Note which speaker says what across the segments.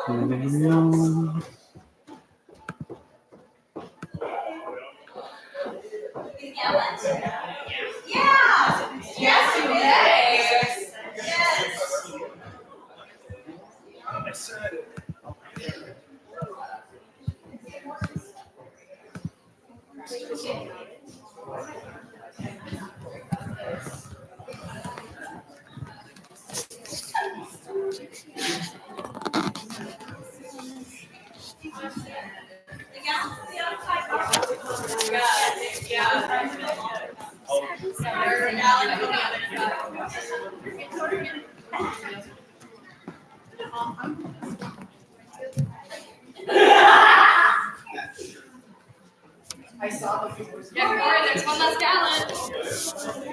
Speaker 1: There's one less gallon.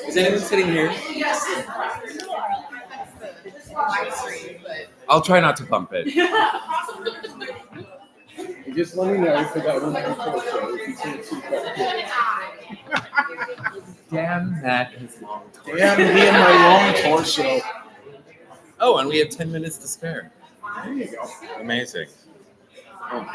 Speaker 2: Is anyone sitting here? I'll try not to bump it.
Speaker 3: Just let me know for that one control show. If you can't see that.
Speaker 2: Damn that is long.
Speaker 3: Damn me and my long torso.
Speaker 2: Oh, and we have 10 minutes to spare.
Speaker 3: There you go.
Speaker 2: Amazing.
Speaker 3: Oh.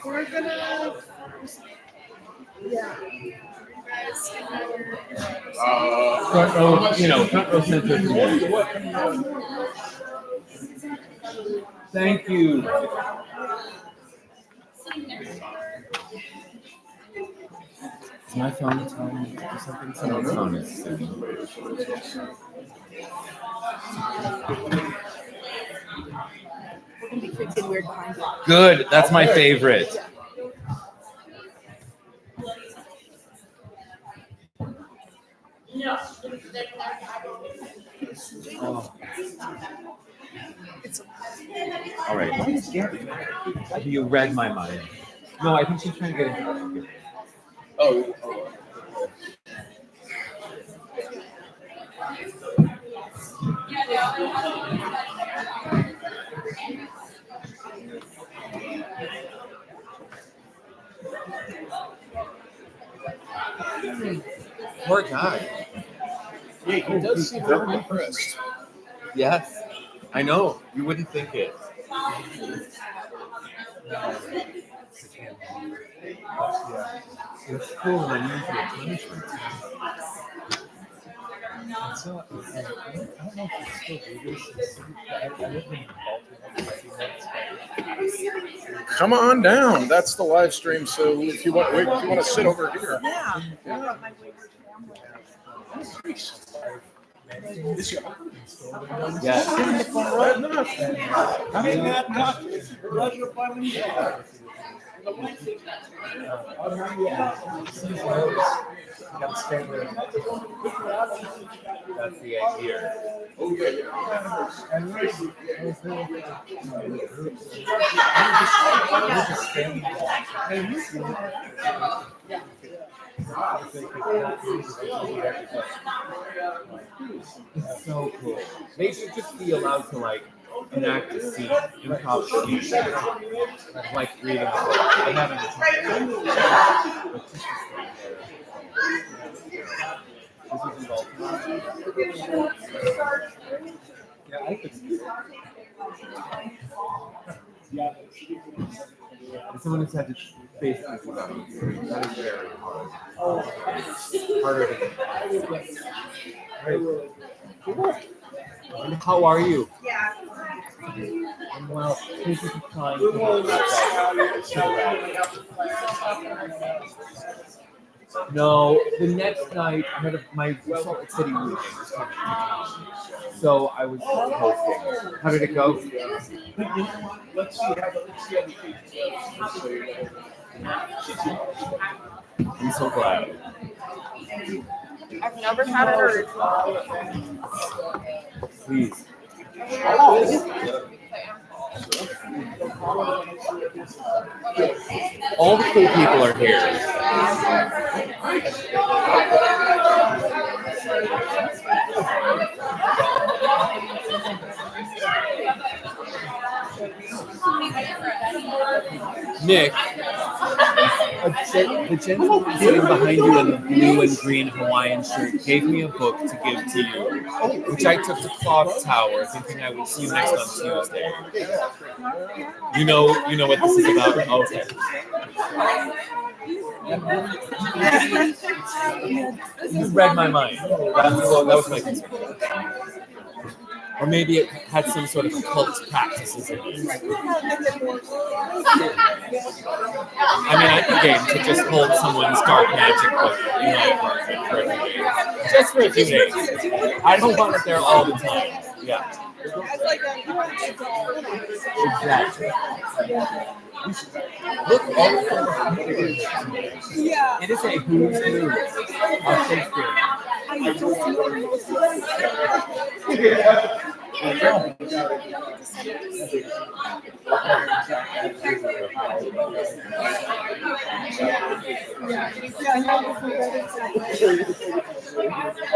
Speaker 4: We're gonna, yeah. You guys can
Speaker 2: Front row, front row center. Thank you. Is my phone telling me to do something? Someone's phone is singing.
Speaker 1: We're gonna be freaking weird behind you.
Speaker 2: Good. That's my favorite. Oh. All right. You read my mind. No, I think she's trying to get into it.
Speaker 3: Oh.
Speaker 2: Poor guy.
Speaker 3: Yeah, he does seem very depressed.
Speaker 2: Yes. I know. You wouldn't think it. It's cool and unusual punishment.
Speaker 4: So, I don't know if it's still this. I live in Baltimore.
Speaker 3: Come on down. That's the live stream. So if you want to sit over here.
Speaker 1: Yeah.
Speaker 2: Yes. That's the idea. It's so cool. They should just be allowed to enact a scene, improv scene, like reading a book. I haven't. This is in Baltimore. Yeah, I could see it. And someone who's had to face this without that is very hard. Harder than And how are you?
Speaker 1: Yeah.
Speaker 4: I'm well. Thank you for trying to No, the next night I had my Salt Lake City meeting was coming to town. So I was hosting. How did it go?
Speaker 3: Let's see how
Speaker 2: I'm so glad.
Speaker 1: I've never had it or
Speaker 2: Please. All the cool people are here. Nick,
Speaker 4: The gentleman sitting behind you in the blue and green Hawaiian shirt gave me a book to give to you,
Speaker 2: which I took to Clock Tower, thinking I would see you next on Tuesday. You know what this is about? Okay. You read my mind. That was my concern. Or maybe it had some sort of occult practices in it. I mean, I'm game to just hold someone's dark magic book, for a few days. Just for a few days. I don't want it there all the time. Yeah. Exactly. Look all
Speaker 1: yeah.
Speaker 2: It is a who's who of Shakespeare.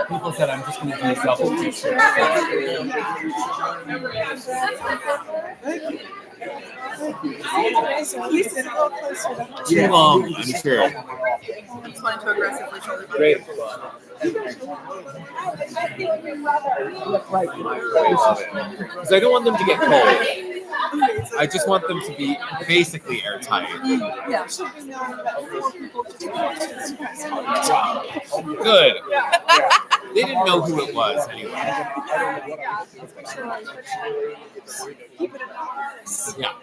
Speaker 2: People said I'm just going to do a self-teacher. Too long, I'm sure.
Speaker 1: Just wanted to aggressively show the
Speaker 2: Great. Because I don't want them to get cold. I just want them to be basically airtight.
Speaker 1: Yeah.
Speaker 2: Good. They didn't know who it was anyway. Yeah.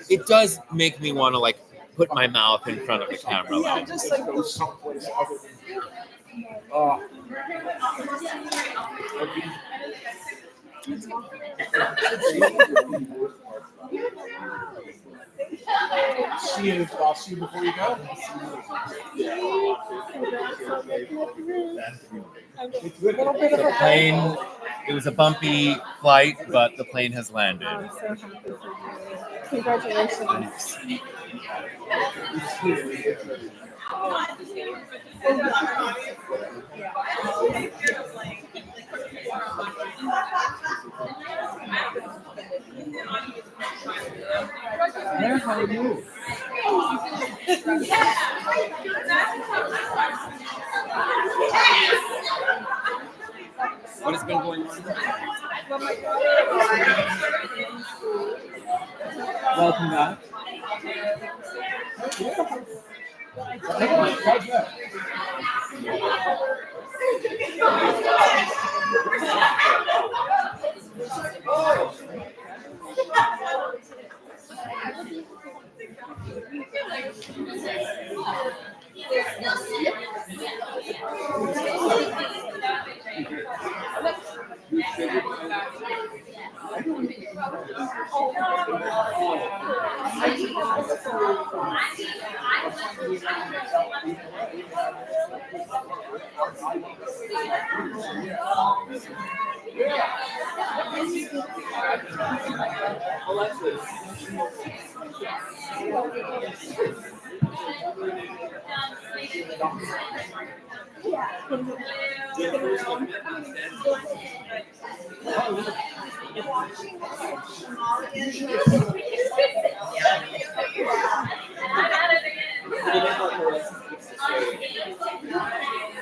Speaker 2: It does make me want to like put my mouth in front of the camera.
Speaker 1: Yeah,
Speaker 2: Though.
Speaker 1: just like
Speaker 3: See you. I'll see you before you go.
Speaker 1: a little bit of
Speaker 2: The
Speaker 1: a
Speaker 2: plane. It was a bumpy flight, but the plane has landed.
Speaker 1: I'm so happy for you. Congratulations.
Speaker 4: Claire, how are you?
Speaker 2: What has been going on?
Speaker 4: Welcome back.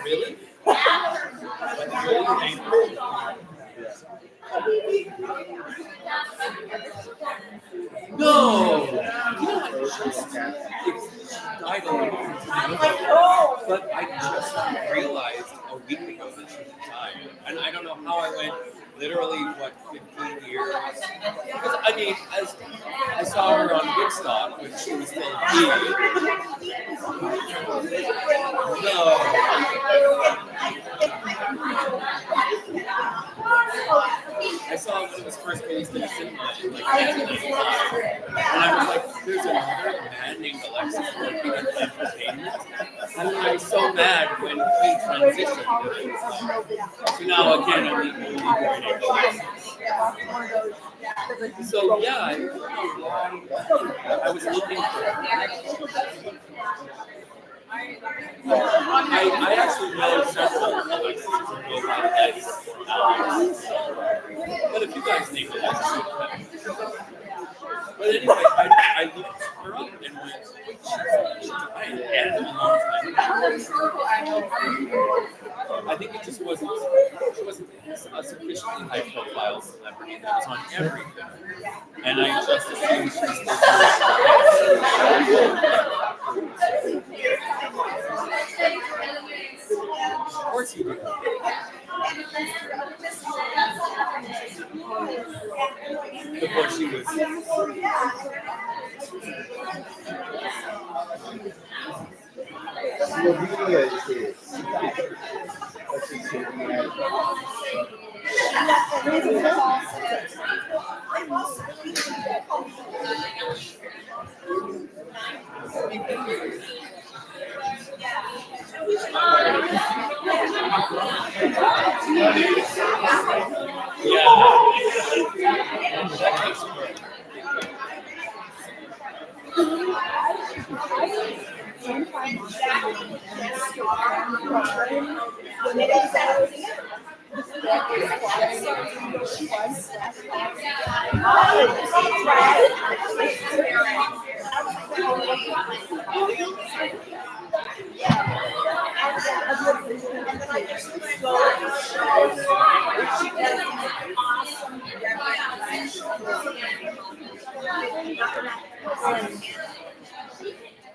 Speaker 2: Really? No! Died a long time ago. But I just realized a week ago that she died. And I don't know how I went literally, 15 years? Because, I mean, as I saw her on Woodstock when she was still a kid. No. I saw when it was first released in the cinema in like 1995. And I was like, there's another man named Alexis working in entertainment. And I was so mad when he transitioned. So now again, I'm the only boy named So yeah, I was looking for I actually know several Alexis but if you guys name Alexis, but anyway, I looked her up and went, wait, she died and a long time ago. I think it just wasn't, she wasn't a sufficiently high profile celebrity that was on everything. And I just assumed she was Of course you do. Before she was.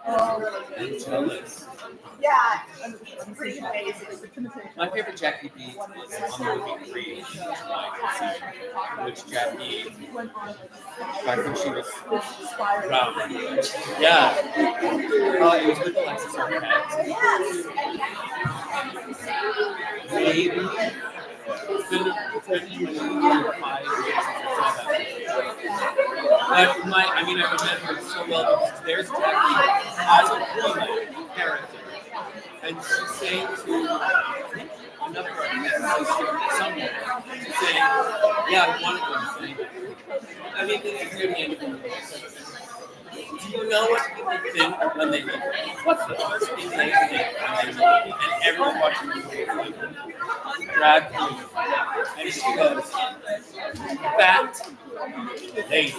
Speaker 2: I'm jealous.
Speaker 1: Yeah, it's pretty amazing.
Speaker 2: My favorite Jackie beat was on the movie Creed, which Jackie, I think she was around. Yeah. It was with Alexis Arquette. Maybe. It's been 5 years since I saw that. But I remember it so well because there's Jackie as a woman character. And she sang to another artist, someone, saying, yeah, one of them saying, this is near the end of the movie. Do you know what people think when they leave? What's the first thing they think when they leave? And everyone watching the movie is like, drag queen. And she goes, fat lady.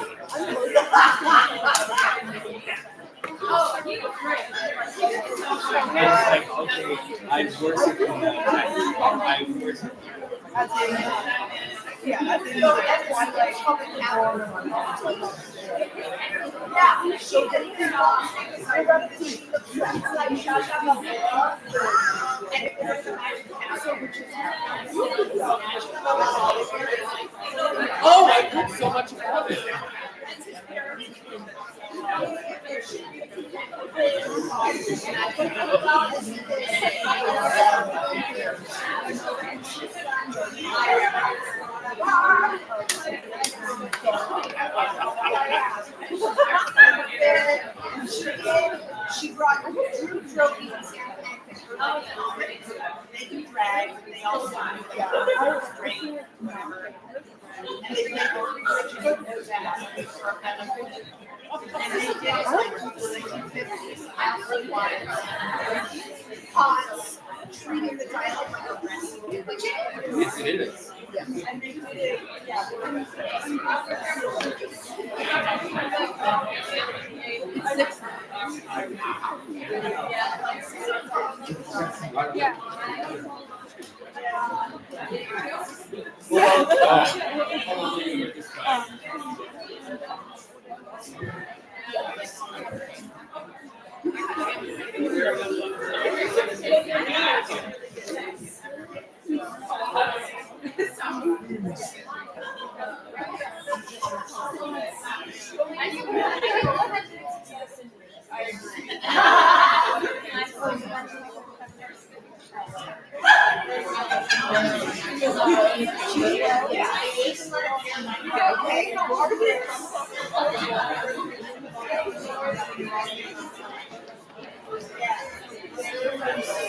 Speaker 2: And it's like, okay, I worship in that. I worship. Oh, I put so much about it.
Speaker 1: She brought two trophies. They do drag. They also do great. And they make and they did it like the 1950s. Pots treating the dialogue like a recipe.
Speaker 2: Yes, it is.
Speaker 1: And they did it,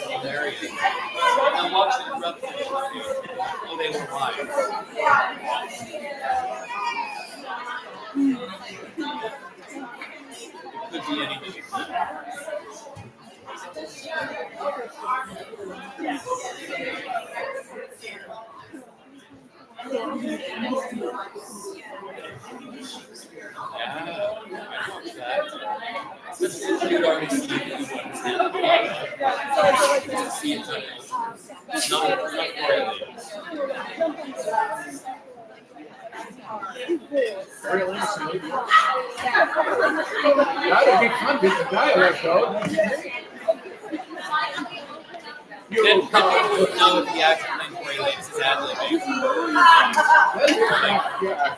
Speaker 2: Hilarious. I'm watching it rough. Oh, they were live. Could be anything. Yeah, I watched that. Especially if you already seen it, you understand. To see it, not really.
Speaker 3: That would be fun with the dialect, though.
Speaker 2: Then probably would know if he actually played Ray Lane's ad-libbing.
Speaker 3: Yeah.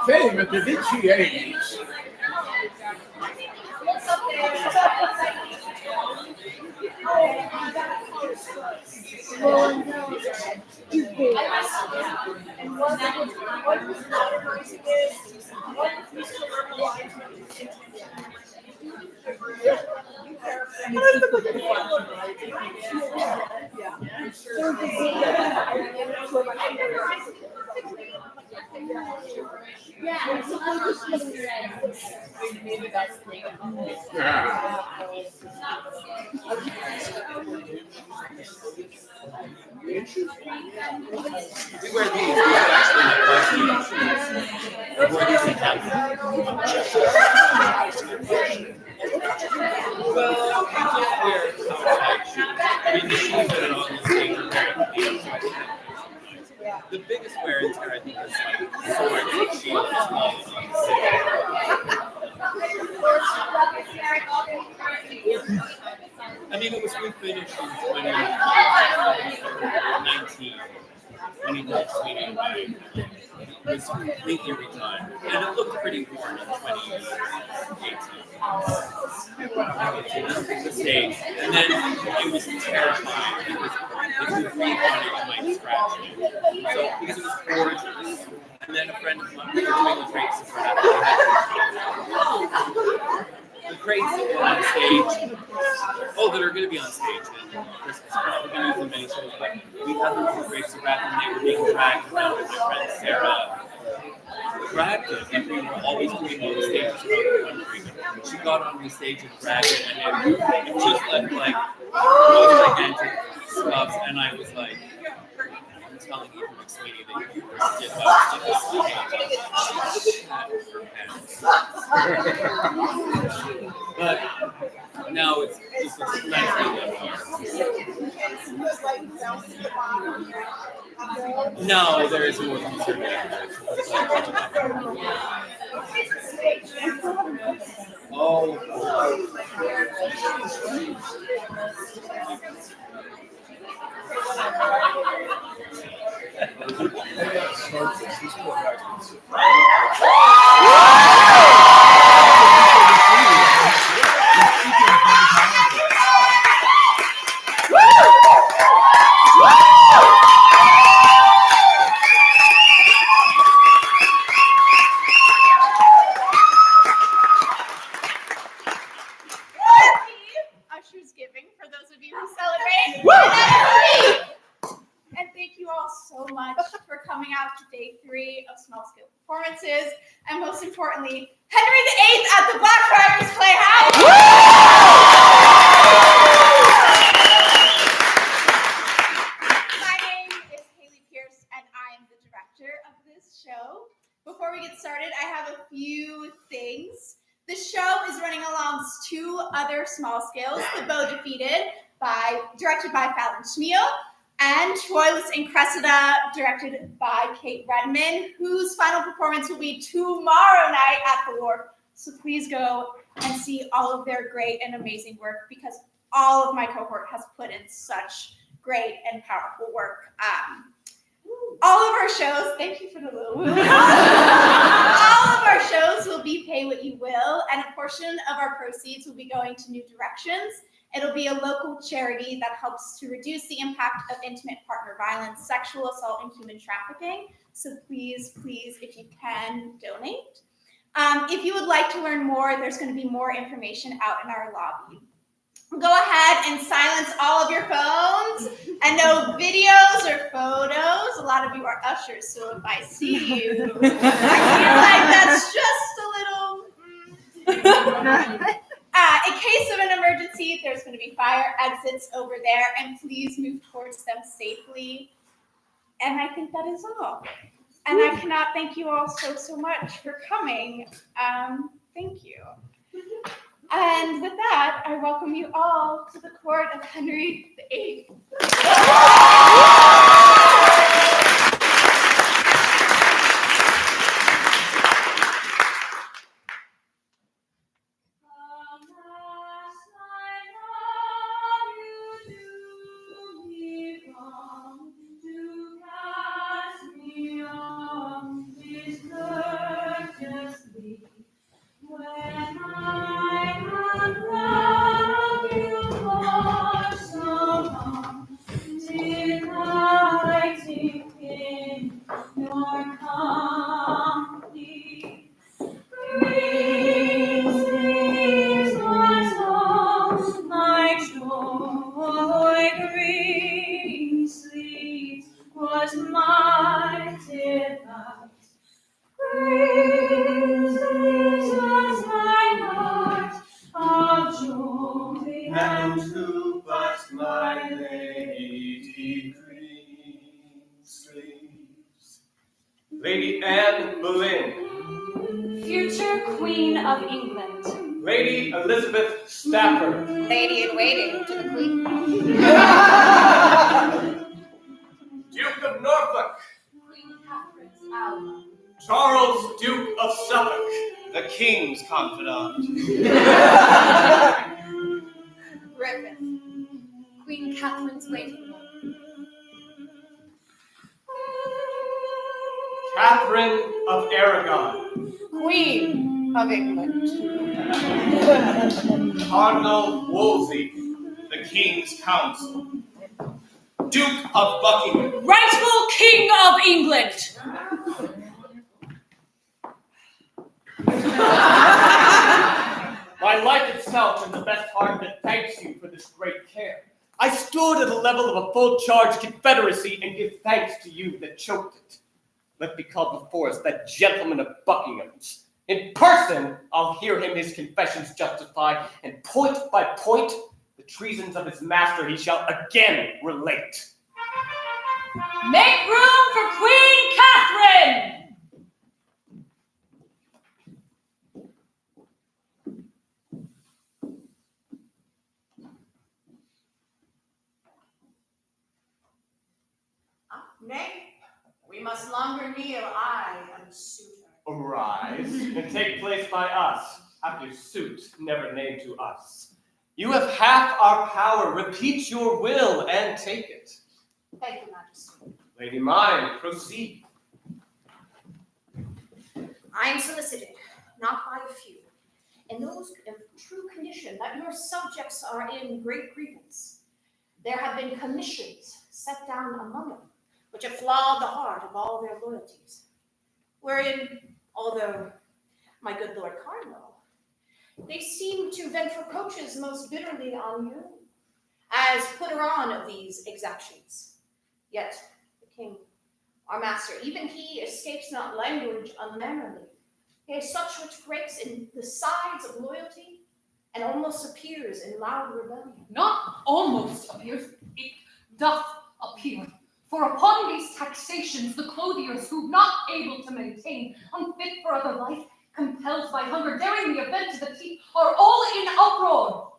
Speaker 3: Fame at the Vinci age.
Speaker 2: We wear these. We actually wear these in town. Well, we can't wear outside shoes. I mean, the shoes that are on the stage are wearing the outside shoes. The biggest wear in town, I think, is like swords. I mean, it was finished in 2019 when he did Sweeney and Meg. It was completely redone, and it looked pretty worn in 2018. The stage, and then it was terrifying because if you breathe on it, you might scratch it. So because it was gorgeous, and then a friend of mine, we were doing the crates for that. The crates that were on stage, that are going to be on stage in Christmas. We're going to use them many shows, but we had them for Grapes of Wrath, and they were being dragged around with my friend Sarah. Dragged it, and we were always doing all the stages around the country. She got on the stage and dragged it, and it just left like those gigantic scuffs, and I was like, I'm telling you, McSweeney, that you did about this But now it's just a nicely left here. No, there is more conservative. Oh.
Speaker 1: Performances, and most importantly, Henry VIII at the Blackfriar Playhouse. My name is Hailey Pearce, and I am the director of this show. Before we get started, I have a few things. The show is running along 2 other small scales, The Beau Defeated, directed by Fallon Schmiel, and Troilus and Cressida, directed by Kate Redman, whose final performance will be tomorrow night at the Wharf. So please go and see all of their great and amazing work, because all of my cohort has put in such great and powerful work. All of our shows, thank you for the little woo. All of our shows will be Pay What You Will, and a portion of our proceeds will be going to New Directions. It'll be a local charity that helps to reduce the impact of intimate partner violence, sexual assault, and human trafficking. So please, if you can, donate. If you would like to learn more, there's going to be more information out in our lobby. Go ahead and silence all of your phones, and no videos or photos. A lot of you are ushers, so if I see you, I feel like that's just a little... In case of an emergency, there's going to be fire exits over there, and please move towards them safely. And I think that is all. And I cannot thank you all so much for coming. Thank you. And with that, I welcome you all to the court of Henry VIII.
Speaker 5: Lady Anne Boleyn.
Speaker 6: Future Queen of England.
Speaker 5: Lady Elizabeth Stafford.
Speaker 1: Lady in waiting to the Queen.
Speaker 5: Duke of Norfolk.
Speaker 6: Queen Catherine's ally.
Speaker 5: Charles, Duke of Suffolk. The King's confidant.
Speaker 1: Griffin.
Speaker 6: Queen Catherine's waiting room.
Speaker 5: Catherine of Aragon.
Speaker 7: Queen of England.
Speaker 5: Cardinal Wolsey, the King's Counsel. Duke of Buckingham.
Speaker 6: Rightful King of England.
Speaker 5: My life itself and the best heart that thanks you for this great care. I stood at the level of a full-charged confederacy and give thanks to you that choked it. Let me call before us that gentleman of Buckingham's. In person, I'll hear him his confessions justify, and point by point, the treasons of his master he shall again relate.
Speaker 6: Make room for Queen Catherine!
Speaker 7: Nay, we must longer kneel, I am suitor.
Speaker 5: Arise and take place by us. Have your suit never named to us. You have half our power. Repeat your will and take it.
Speaker 7: Thank you, Majesty.
Speaker 5: Lady mine, proceed.
Speaker 7: I am solicited, not by a few, in those of true condition that your subjects are in great grievance. There have been commissions set down among them, which have flawed the heart of all their loyalties, wherein, although my good Lord Cardinal, they seem to vent reproaches most bitterly on you, as putter on of these exactions. Yet the king, our master, even he escapes not language unmannerly. He is such which breaks in the sides of loyalty, and almost appears in loud rebellion.
Speaker 6: Not almost appears, it doth appear. For upon these taxations, the clothiers who, not able to maintain, unfit for other life, compelled by hunger, daring the event to the teeth, are all in uproar.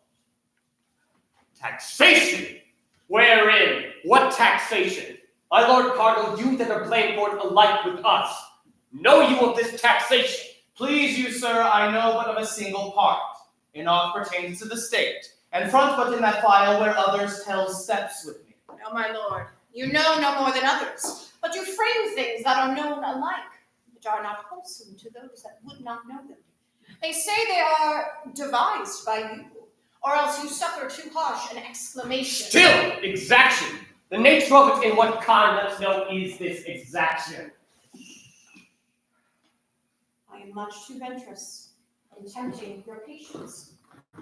Speaker 5: Taxation? Wherein? What taxation? My Lord Cardinal, you that are blamed for it alike with us, know you of this taxation?
Speaker 8: Please you, sir, I know but of a single part. In aught pertains to the state, and front but in that file where others tell steps with me.
Speaker 7: No, my lord, you know no more than others, but you frame things that are known alike, which are not wholesome to those that would not know them. They say they are devised by you, or else you suffer too harsh an exclamation.
Speaker 5: Still, exaction. The nature of it in what kind, let us know, is this exaction.
Speaker 7: I am much too venturous in tempting your patience,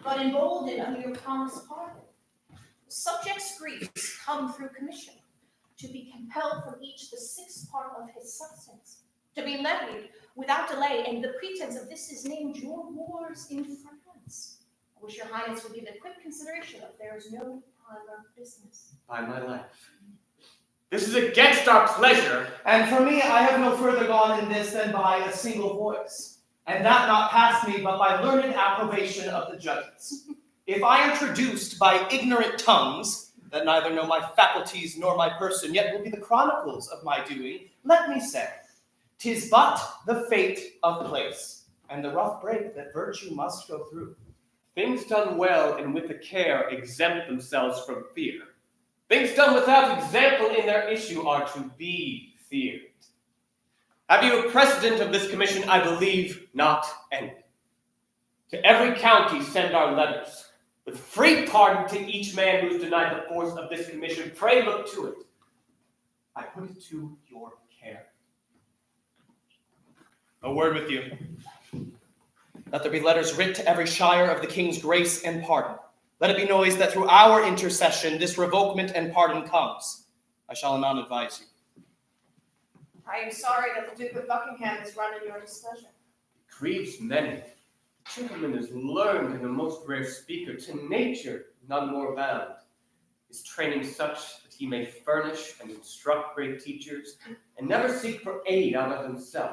Speaker 7: but emboldened under your promised pardon. The subject's griefs come through commission, to be compelled from each the sixth part of his substance, to be levied without delay, and the pretense of this is named your wars in France. I wish your highness would give it quick consideration if there is no time of business.
Speaker 5: By my life. This is against our pleasure.
Speaker 8: And for me, I have no further gone in this than by a single voice, and that not past me, but by learned approbation of the judges. If I am traduced by ignorant tongues, that neither know my faculties nor my person, yet will be the chronicles of my doing, let me say, 'tis but the fate of place, and the rough break that virtue must go through.
Speaker 5: Things done well and with a care exempt themselves from fear. Things done without example in their issue are to be feared. Have you a precedent of this commission? I believe not any. To every county send our letters, with free pardon to each man who is denied the force of this commission. Pray look to it. I put it to your care.
Speaker 8: A word with you. Let there be letters writ to every shire of the king's grace and pardon. Let it be noised that through our intercession this revokement and pardon comes. I shall anon advise you.
Speaker 7: I am sorry that the Duke of Buckingham is run in your displeasure.
Speaker 5: It grieves many. The gentleman is learned and a most rare speaker, to nature none more bound. His training such that he may furnish and instruct great teachers, and never seek for aid out of himself.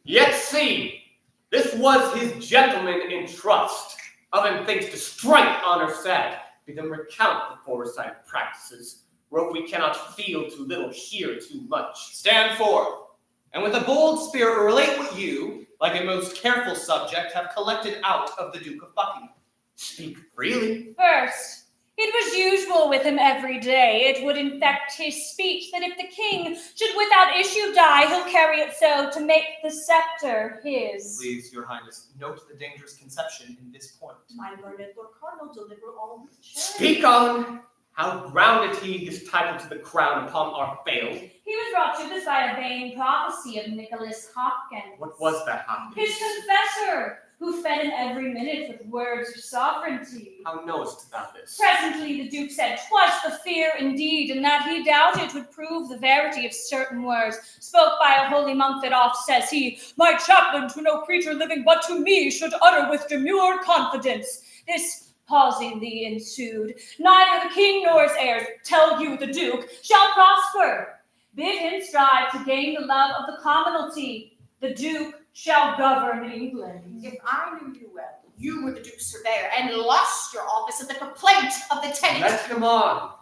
Speaker 5: Yet see, this was his gentleman in trust. Of him things to strike honor sad, bid them recount the foresight practices, whereof we cannot feel too little, hear too much.
Speaker 8: Stand forth, and with a bold spirit relate what you, like a most careful subject, have collected out of the Duke of Buckingham.
Speaker 5: Speak freely.
Speaker 6: First, it It was usual with him every day. It would infect his speech that if the king should without issue die, he'll carry it so to make the scepter his.
Speaker 8: Please, your highness, note the dangerous conception in this point.
Speaker 7: My learned Lord Cardinal, deliver all with charity.
Speaker 5: Speak on! How grounded he his title to the crown upon our fail?
Speaker 6: He was brought to this by a vain prophecy of Nicholas Hopkins.
Speaker 5: What was that, Hopkins?
Speaker 6: His confessor, who fed him every minute with words of sovereignty.
Speaker 5: How knowest thou this?
Speaker 6: Presently the Duke said 'twas the fear indeed, and that he doubted would prove the verity of certain words, spoke by a holy monk that oft says he, my chaplain to no creature living but to me should utter with demure confidence. This pausing thee ensued. Neither the king nor his heirs, tell you the Duke, shall prosper. Bid him strive to gain the love of the commonalty. The Duke shall govern England.
Speaker 7: If I knew you well, you were the Duke's surveyor and lost your office at the complaint of the tenant.
Speaker 5: Let him on.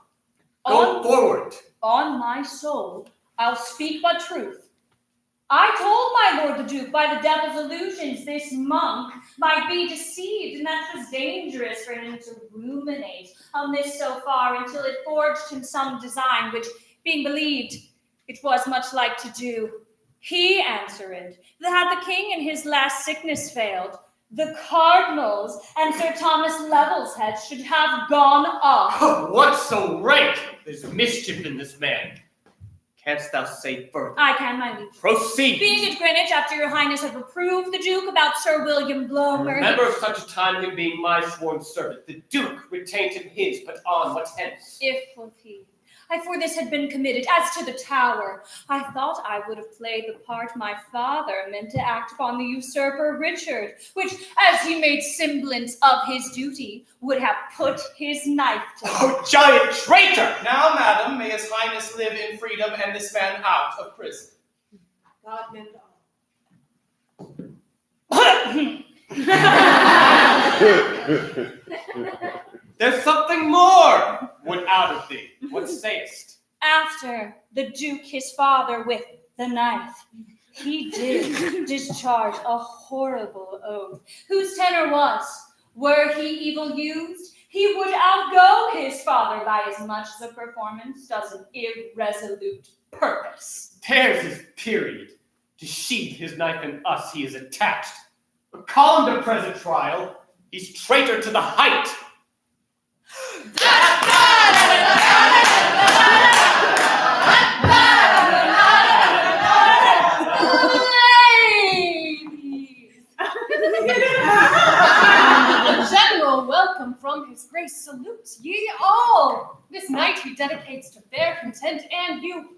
Speaker 5: Go forward.
Speaker 6: On my soul, I'll speak but truth. I told my lord the Duke by the devil's illusions this monk might be deceived, and that 'twas dangerous for him to ruminate on this so far until it forged him some design, which, being believed, it was much like to do. He answered that had the king in his last sickness failed, the cardinals and Sir Thomas Level's heads should have gone off.
Speaker 5: Oh, what so rank? There's mischief in this man. Canst thou say further?
Speaker 6: I can, my liege.
Speaker 5: Proceed.
Speaker 6: Being at Greenwich, after your highness have reproved the Duke about Sir William Blomer.
Speaker 5: Remember of such a time him being my sworn servant, the Duke retained him his, but on what hence?
Speaker 6: If, quoth he, I for this had been committed, as to the tower, I thought I would have played the part my father meant to act upon the usurper Richard, which, as he made semblance of his duty, would have put his knife to him.
Speaker 5: Oh, giant traitor!
Speaker 8: Now, madam, may his highness live in freedom and this man out of prison.
Speaker 7: God mend all.
Speaker 5: There's something more would out of thee. What sayest?
Speaker 6: After the Duke his father with the knife, he did discharge a horrible oath, whose tenor was, were he evil used, he would outgo his father by as much as a performance does an irresolute purpose.
Speaker 5: There's his period. To sheathe his knife in us he is attached. But call him to present trial. He's traitor to the height.
Speaker 6: Ladies!
Speaker 9: A general welcome from his grace salutes ye all. This night he dedicates to fair content and you.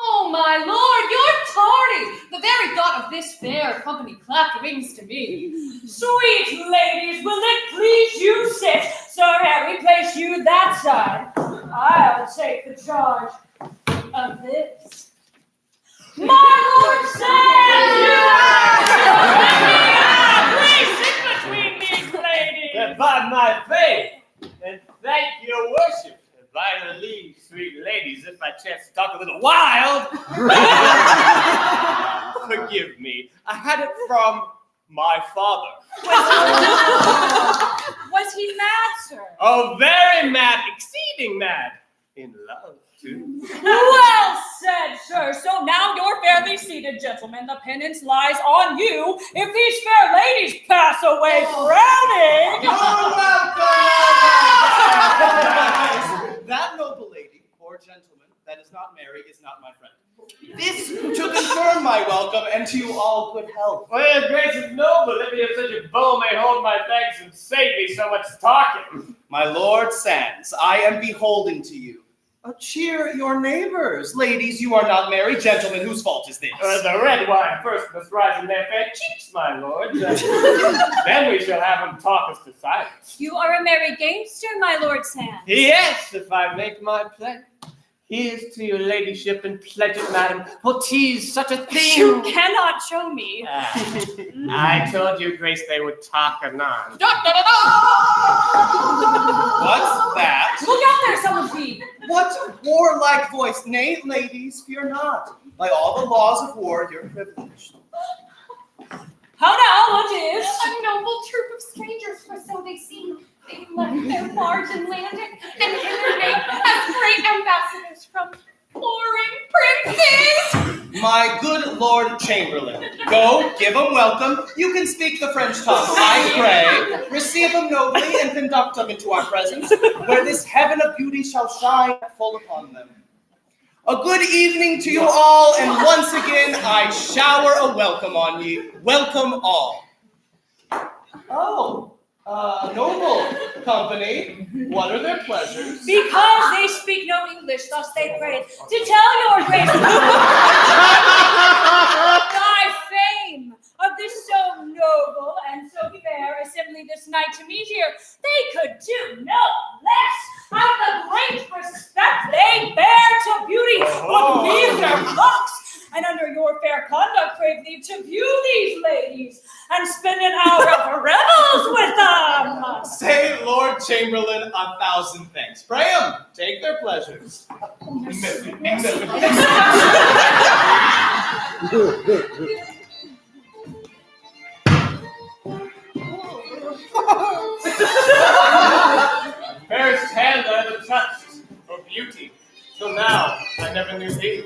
Speaker 9: Oh, my lord, you're tardy. The very thought of this fair company clapped wings to me.
Speaker 6: Sweet ladies, will it please you sit? Sir Harry, place you that side. I'll take the charge of this. My lord says you are! Please sit between these ladies.
Speaker 5: And by my faith, and thank your worship. By the leave, sweet ladies, if I chance to talk a little wild. Forgive me. I had it from my father.
Speaker 6: Was he mad, sir?
Speaker 5: Oh, very mad, exceeding mad. In love, too.
Speaker 6: Well said, sir. So now you're fairly seated, gentlemen. The penance lies on you if these fair ladies pass away frowning.
Speaker 8: You're welcome! That noble lady, or gentleman, that is not Mary, is not my friend. This to confirm my welcome and to you all good health.
Speaker 5: Well, your grace is noble. If you have such a bow, may hold my thanks and save me so much talking.
Speaker 8: My lord Sands, I am beholden to you. Cheer your neighbors. Ladies, you are not married. Gentlemen, whose fault is this?
Speaker 5: The red wine first must rise in their fair cheeks, my lord. Then we shall have them talk us to silence.
Speaker 6: You are a merry gamester, my lord Sam.
Speaker 5: Yes, if I make my pledge. Here's to your ladyship and pledge it, madam, for 'tis such a thing.
Speaker 6: You cannot show me.
Speaker 5: I told your grace they would talk anon.
Speaker 8: What's that?
Speaker 6: Look out there, some of ye.
Speaker 8: What warlike voice? Nay, ladies, fear not. By all the laws of war, you're privileged.
Speaker 6: How now, what is?
Speaker 9: A noble troop of strangers, for so they seem. They left their barge and landed, and great ambassadors from foreign princes.
Speaker 8: My good Lord Chamberlain, go, give them welcome. You can speak the French tongue, I pray. Receive them nobly and conduct them into our presence, where this heaven of beauty shall shine full upon them. A good evening to you all, and once again I shower a welcome on ye. Welcome all. Oh, noble company, what are their pleasures?
Speaker 9: Because they speak no English, thus they pray to tell your grace thy fame of this so noble and so fair assembly this night to meet here. They could do no less out of the great respect they bear to beauty, would leave their flocks, and under your fair conduct crave leave to view these ladies and spend an hour of revels with them.
Speaker 8: Say, Lord Chamberlain, 1,000 thanks. Pray 'em, take their pleasures.
Speaker 5: Fairest hand I ever touched, for beauty. Till now, I never knew thee.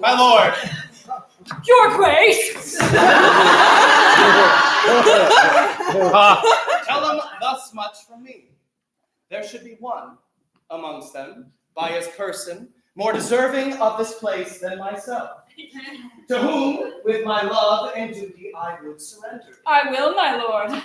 Speaker 8: My lord.
Speaker 9: Your grace.
Speaker 8: Tell them thus much from me. There should be one amongst them, by his person, more deserving of this place than myself, to whom, with my love and duty, I would surrender.
Speaker 9: I will, my lord.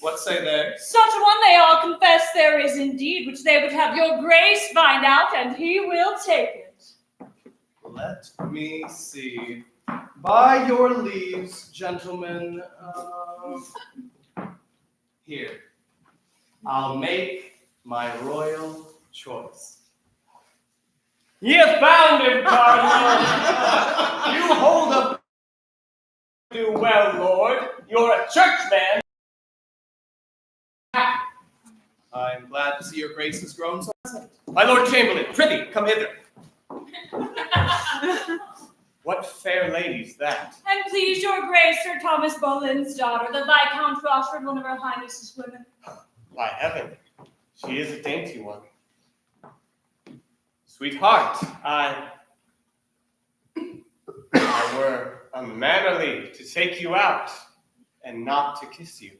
Speaker 8: What say they?
Speaker 9: Such one they all confess there is indeed, which they would have your grace find out, and he will take it.
Speaker 8: Let me see. By your leaves, gentlemen, here. I'll make my royal choice.
Speaker 5: Ye have found him, Cardinal. You hold up. Do well, Lord. You're a churchman.
Speaker 8: I'm glad to see your grace has grown so pleasant.
Speaker 5: My Lord Chamberlain, prithee, come hither. What fair lady's that?
Speaker 9: And please your grace, Sir Thomas Boleyn's daughter, the Viscount Rochford, one of her highness's women.
Speaker 5: By heaven, she is a dainty one. Sweetheart, I were unmannerly to take you out and not to kiss you.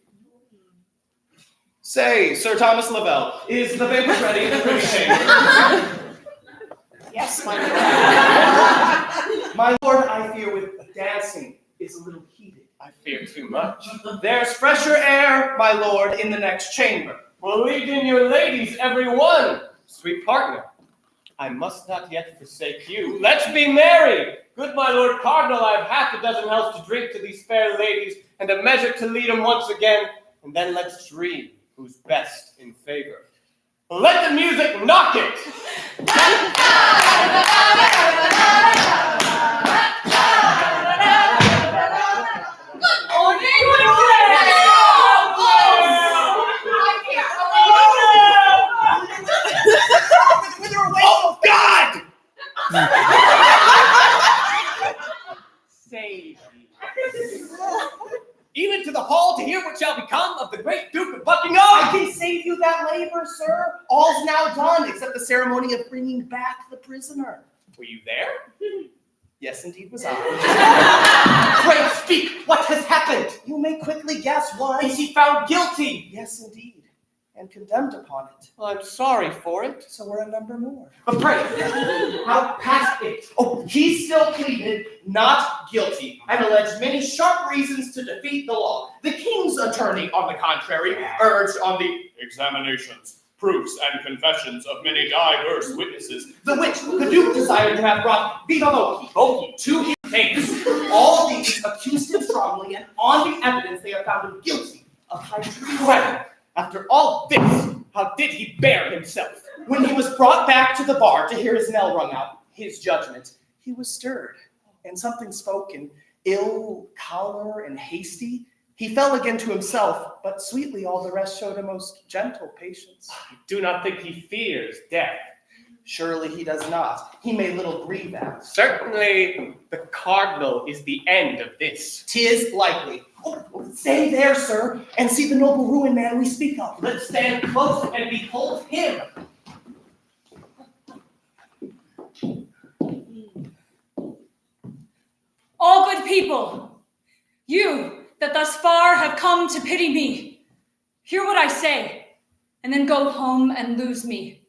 Speaker 8: Say, Sir Thomas Lavelle, is the banquet ready in the privy chamber? Yes, my lord. My lord, I fear with dancing is a little heated.
Speaker 5: I fear too much.
Speaker 8: There's fresher air, my lord, in the next chamber.
Speaker 5: Well, lead in your ladies, every one. Sweet partner, I must not yet forsake you. Let's be merry. Good my Lord Cardinal, I have half a dozen healths to drink to these fair ladies, and a measure to lead them once again, and then let's dream who's best in favor. Let the music knock it!
Speaker 8: Oh, God!
Speaker 5: Save me. Even to the hall to hear what shall become of the great Duke of Buckingham.
Speaker 8: I can save you that labor, sir. All's now done, except the ceremony of bringing back the prisoner.
Speaker 5: Were you there?
Speaker 8: Yes, indeed was I.
Speaker 5: Pray speak, what has happened?
Speaker 8: You may quickly guess what.
Speaker 5: Is he found guilty?
Speaker 8: Yes, indeed. And condemned upon it.
Speaker 5: Well, I'm sorry for it.
Speaker 8: So we're a number more.
Speaker 5: But pray, how passed it?
Speaker 8: Oh, he still pleaded not guilty and alleged many sharp reasons to defeat the law. The king's attorney, on the contrary, urged on the examinations, proofs, and confessions of many diverse witnesses, the which the Duke desired to have brought viva voce to his case. All these accused him strongly, and on the evidence they have found him guilty of high treason.
Speaker 5: Well, after all this, how did he bear himself?
Speaker 8: When he was brought back to the bar to hear his knell rung out, his judgment, he was stirred, and something spoke in ill choler and hasty. He fell again to himself, but sweetly all the rest showed a most gentle patience.
Speaker 5: I do not think he fears death.
Speaker 8: Surely he does not. He may little grieve at.
Speaker 5: Certainly the cardinal is the end of this.
Speaker 8: 'Tis likely. Oh, stay there, sir, and see the noble ruined man we speak of.
Speaker 5: Let's stand close and behold him.
Speaker 9: All good people, you that thus far have come to pity me, hear what I say, and then go home and lose me.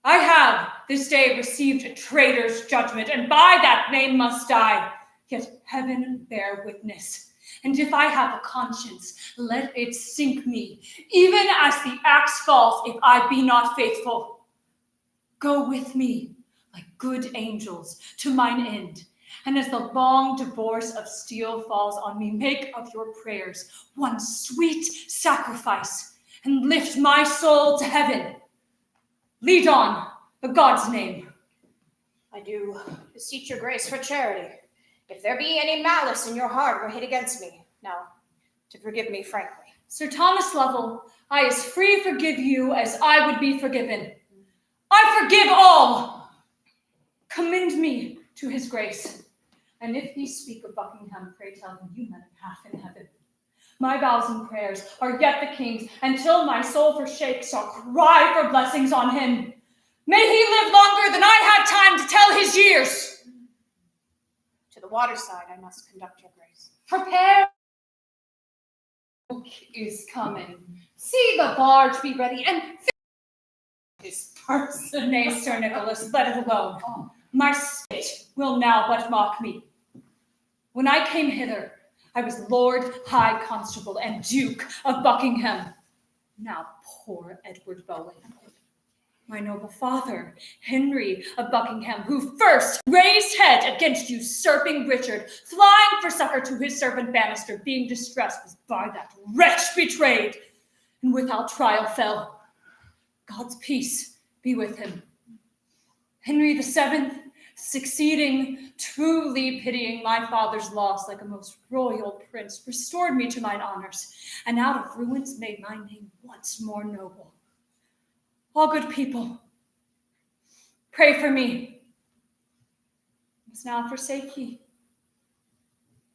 Speaker 9: I have this day received a traitor's judgment, and by that name must die. Yet heaven bear witness, and if I have a conscience, let it sink me, even as the axe falls if I be not faithful. Go with me, like good angels, to mine end. And as the long divorce of steel falls on me, make of your prayers one sweet sacrifice, and lift my soul to heaven. Lead on, the God's name.
Speaker 7: I do beseech your grace for charity. If there be any malice in your heart or hate against me, now, to forgive me frankly.
Speaker 9: Sir Thomas Lovell, I as free forgive you as I would be forgiven. I forgive all. Commend me to his grace. And if he speak of Buckingham, pray tell him you met him half in heaven. My vows and prayers are yet the king's, until my soul forsakes shall cry for blessings on him. May he live longer than I had time to tell his years.
Speaker 7: To the waterside I must conduct your grace.
Speaker 9: Prepare. Is coming. See the barge be ready, and his Pearce. Nay, Sir Nicholas, let it alone. My spit will now but mock me. When I came hither, I was Lord High Constable and Duke of Buckingham. Now poor Edward Boleyn. My noble father, Henry of Buckingham, who first raised head against usurping Richard, flying for succor to his servant Bannister, being distressed, was by that wretch betrayed, and without trial fell. God's peace be with him. Henry VII, succeeding, truly pitying my father's loss like a most royal prince, restored me to mine honors, and out of ruins made my name once more noble. All good people, pray for me. I must now forsake ye.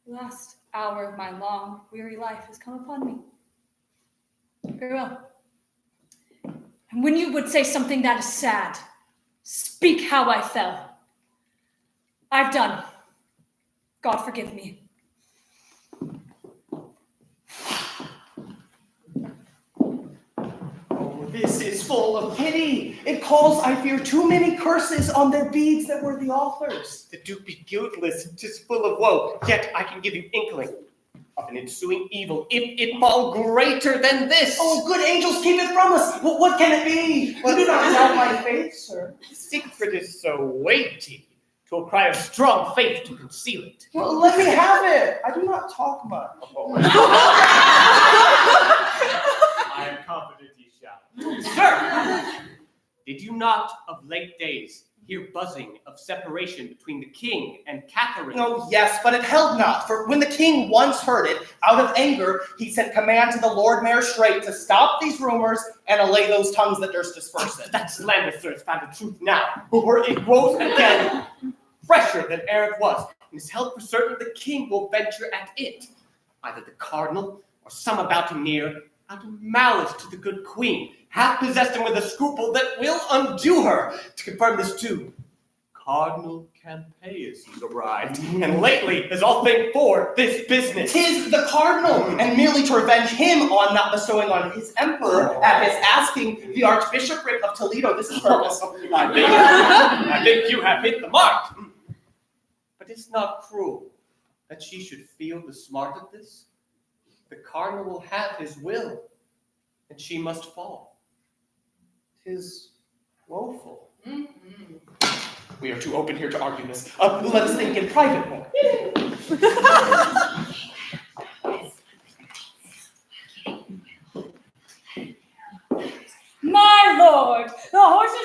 Speaker 9: The last hour of my long, weary life has come upon me. Very well. And when you would say something that is sad, speak how I fell. I've done. God forgive me.
Speaker 8: This is full of pity. It calls, I fear, too many curses on their beads that were the authors.
Speaker 5: The Duke be guiltless, 'tis full of woe, yet I can give you inkling of an ensuing evil, if it fall greater than this.
Speaker 8: Oh, good angels, keep it from us. What can it be? You do not doubt my faith, sir.
Speaker 5: The secret is so weighty, 'twill require strong faith to conceal it.
Speaker 8: Well, let me have it. I do not talk much.
Speaker 5: I am confident ye shall. Sir, did you not of late days hear buzzing of separation between the king and Catherine?
Speaker 8: Oh, yes, but it held not. For when the king once heard it, out of anger, he sent command to the Lord Mayor Strait to stop these rumors and allay those tongues that durst disperse it.
Speaker 5: That slander, sir, is found the truth now, for it grows again fresher than ere it was, and is held for certain the king will venture at it, either the cardinal or some about him near, out of malice to the good queen, hath possessed him with a scruple that will undo her. To confirm this too, Cardinal Campeius has arrived, and lately is all thing for this business.
Speaker 8: 'Tis the cardinal, and merely to revenge him on not bestowing on his emperor, at his asking, the archbishopric of Toledo this purpose.
Speaker 5: I think you have hit the mark. But it's not cruel that she should feel the smart of this. The cardinal will have his will, and she must fall.
Speaker 8: 'Tis woeful.
Speaker 9: Mm-hmm.
Speaker 8: We are too open here to argue this. Let us think in private more.
Speaker 9: My lord, the horses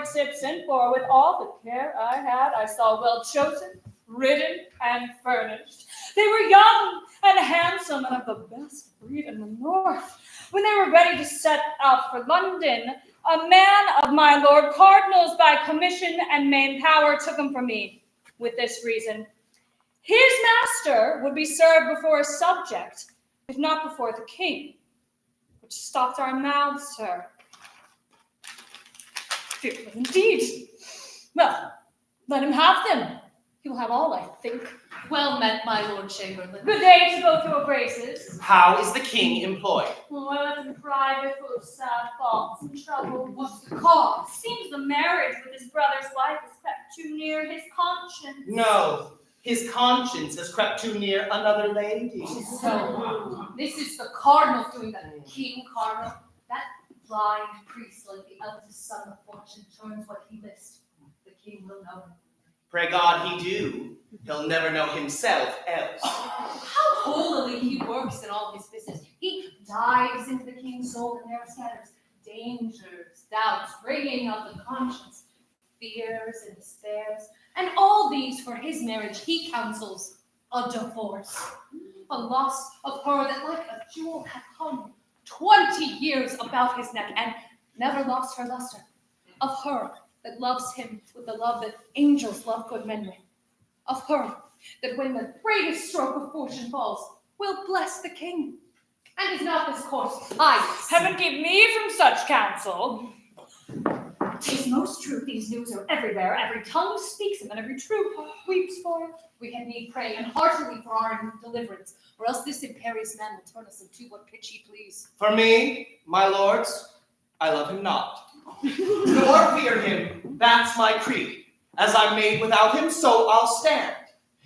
Speaker 10: lordship sent for, with all the care I had, I saw well chosen, ridden, and furnished. They were young and handsome and of the best breed in the north. When they were ready to set out for London, a man of my Lord Cardinal's by commission and main power took them from me, with this reason. His master would be served before a subject, if not before the king, which stopped our mouths, sir. Fearful indeed. Well, let him have them. He will have all, I think.
Speaker 6: Well met, my Lord Chamberlain.
Speaker 10: Good day to both your graces.
Speaker 8: How is the king employed?
Speaker 10: Well, in private, full of sad thoughts and trouble. What's the cause? Seems the marriage with his brother's wife has crept too near his conscience.
Speaker 8: No, his conscience has crept too near another lady.
Speaker 6: So, this is the cardinal doing that. King Cardinal, that blind priest like the eldest son of fortune turns what he lists. The king will know.
Speaker 8: Pray God he do. He'll never know himself else.
Speaker 6: How holily he works in all his business. He dives into the king's soul and there scatters dangers, doubts, wringing of the conscience, fears and despairs. And all these for his marriage he counsels a divorce. A loss of her that like a jewel had hung 20 years about his neck and never lost her luster. Of her that loves him with the love that angels love good men with. Of her that when the greatest stroke of fortune falls, will bless the king. And is not this course pious?
Speaker 10: Heaven keep me from such counsel.
Speaker 6: 'Tis most true, these news are everywhere. Every tongue speaks them, and every true heart weeps for it. We had need pray and heartily for our deliverance, or else this imperious man will turn us into what pitch he please.
Speaker 8: For me, my lords, I love him not. Nor fear him, that's my creed. As I'm made without him, so I'll stand.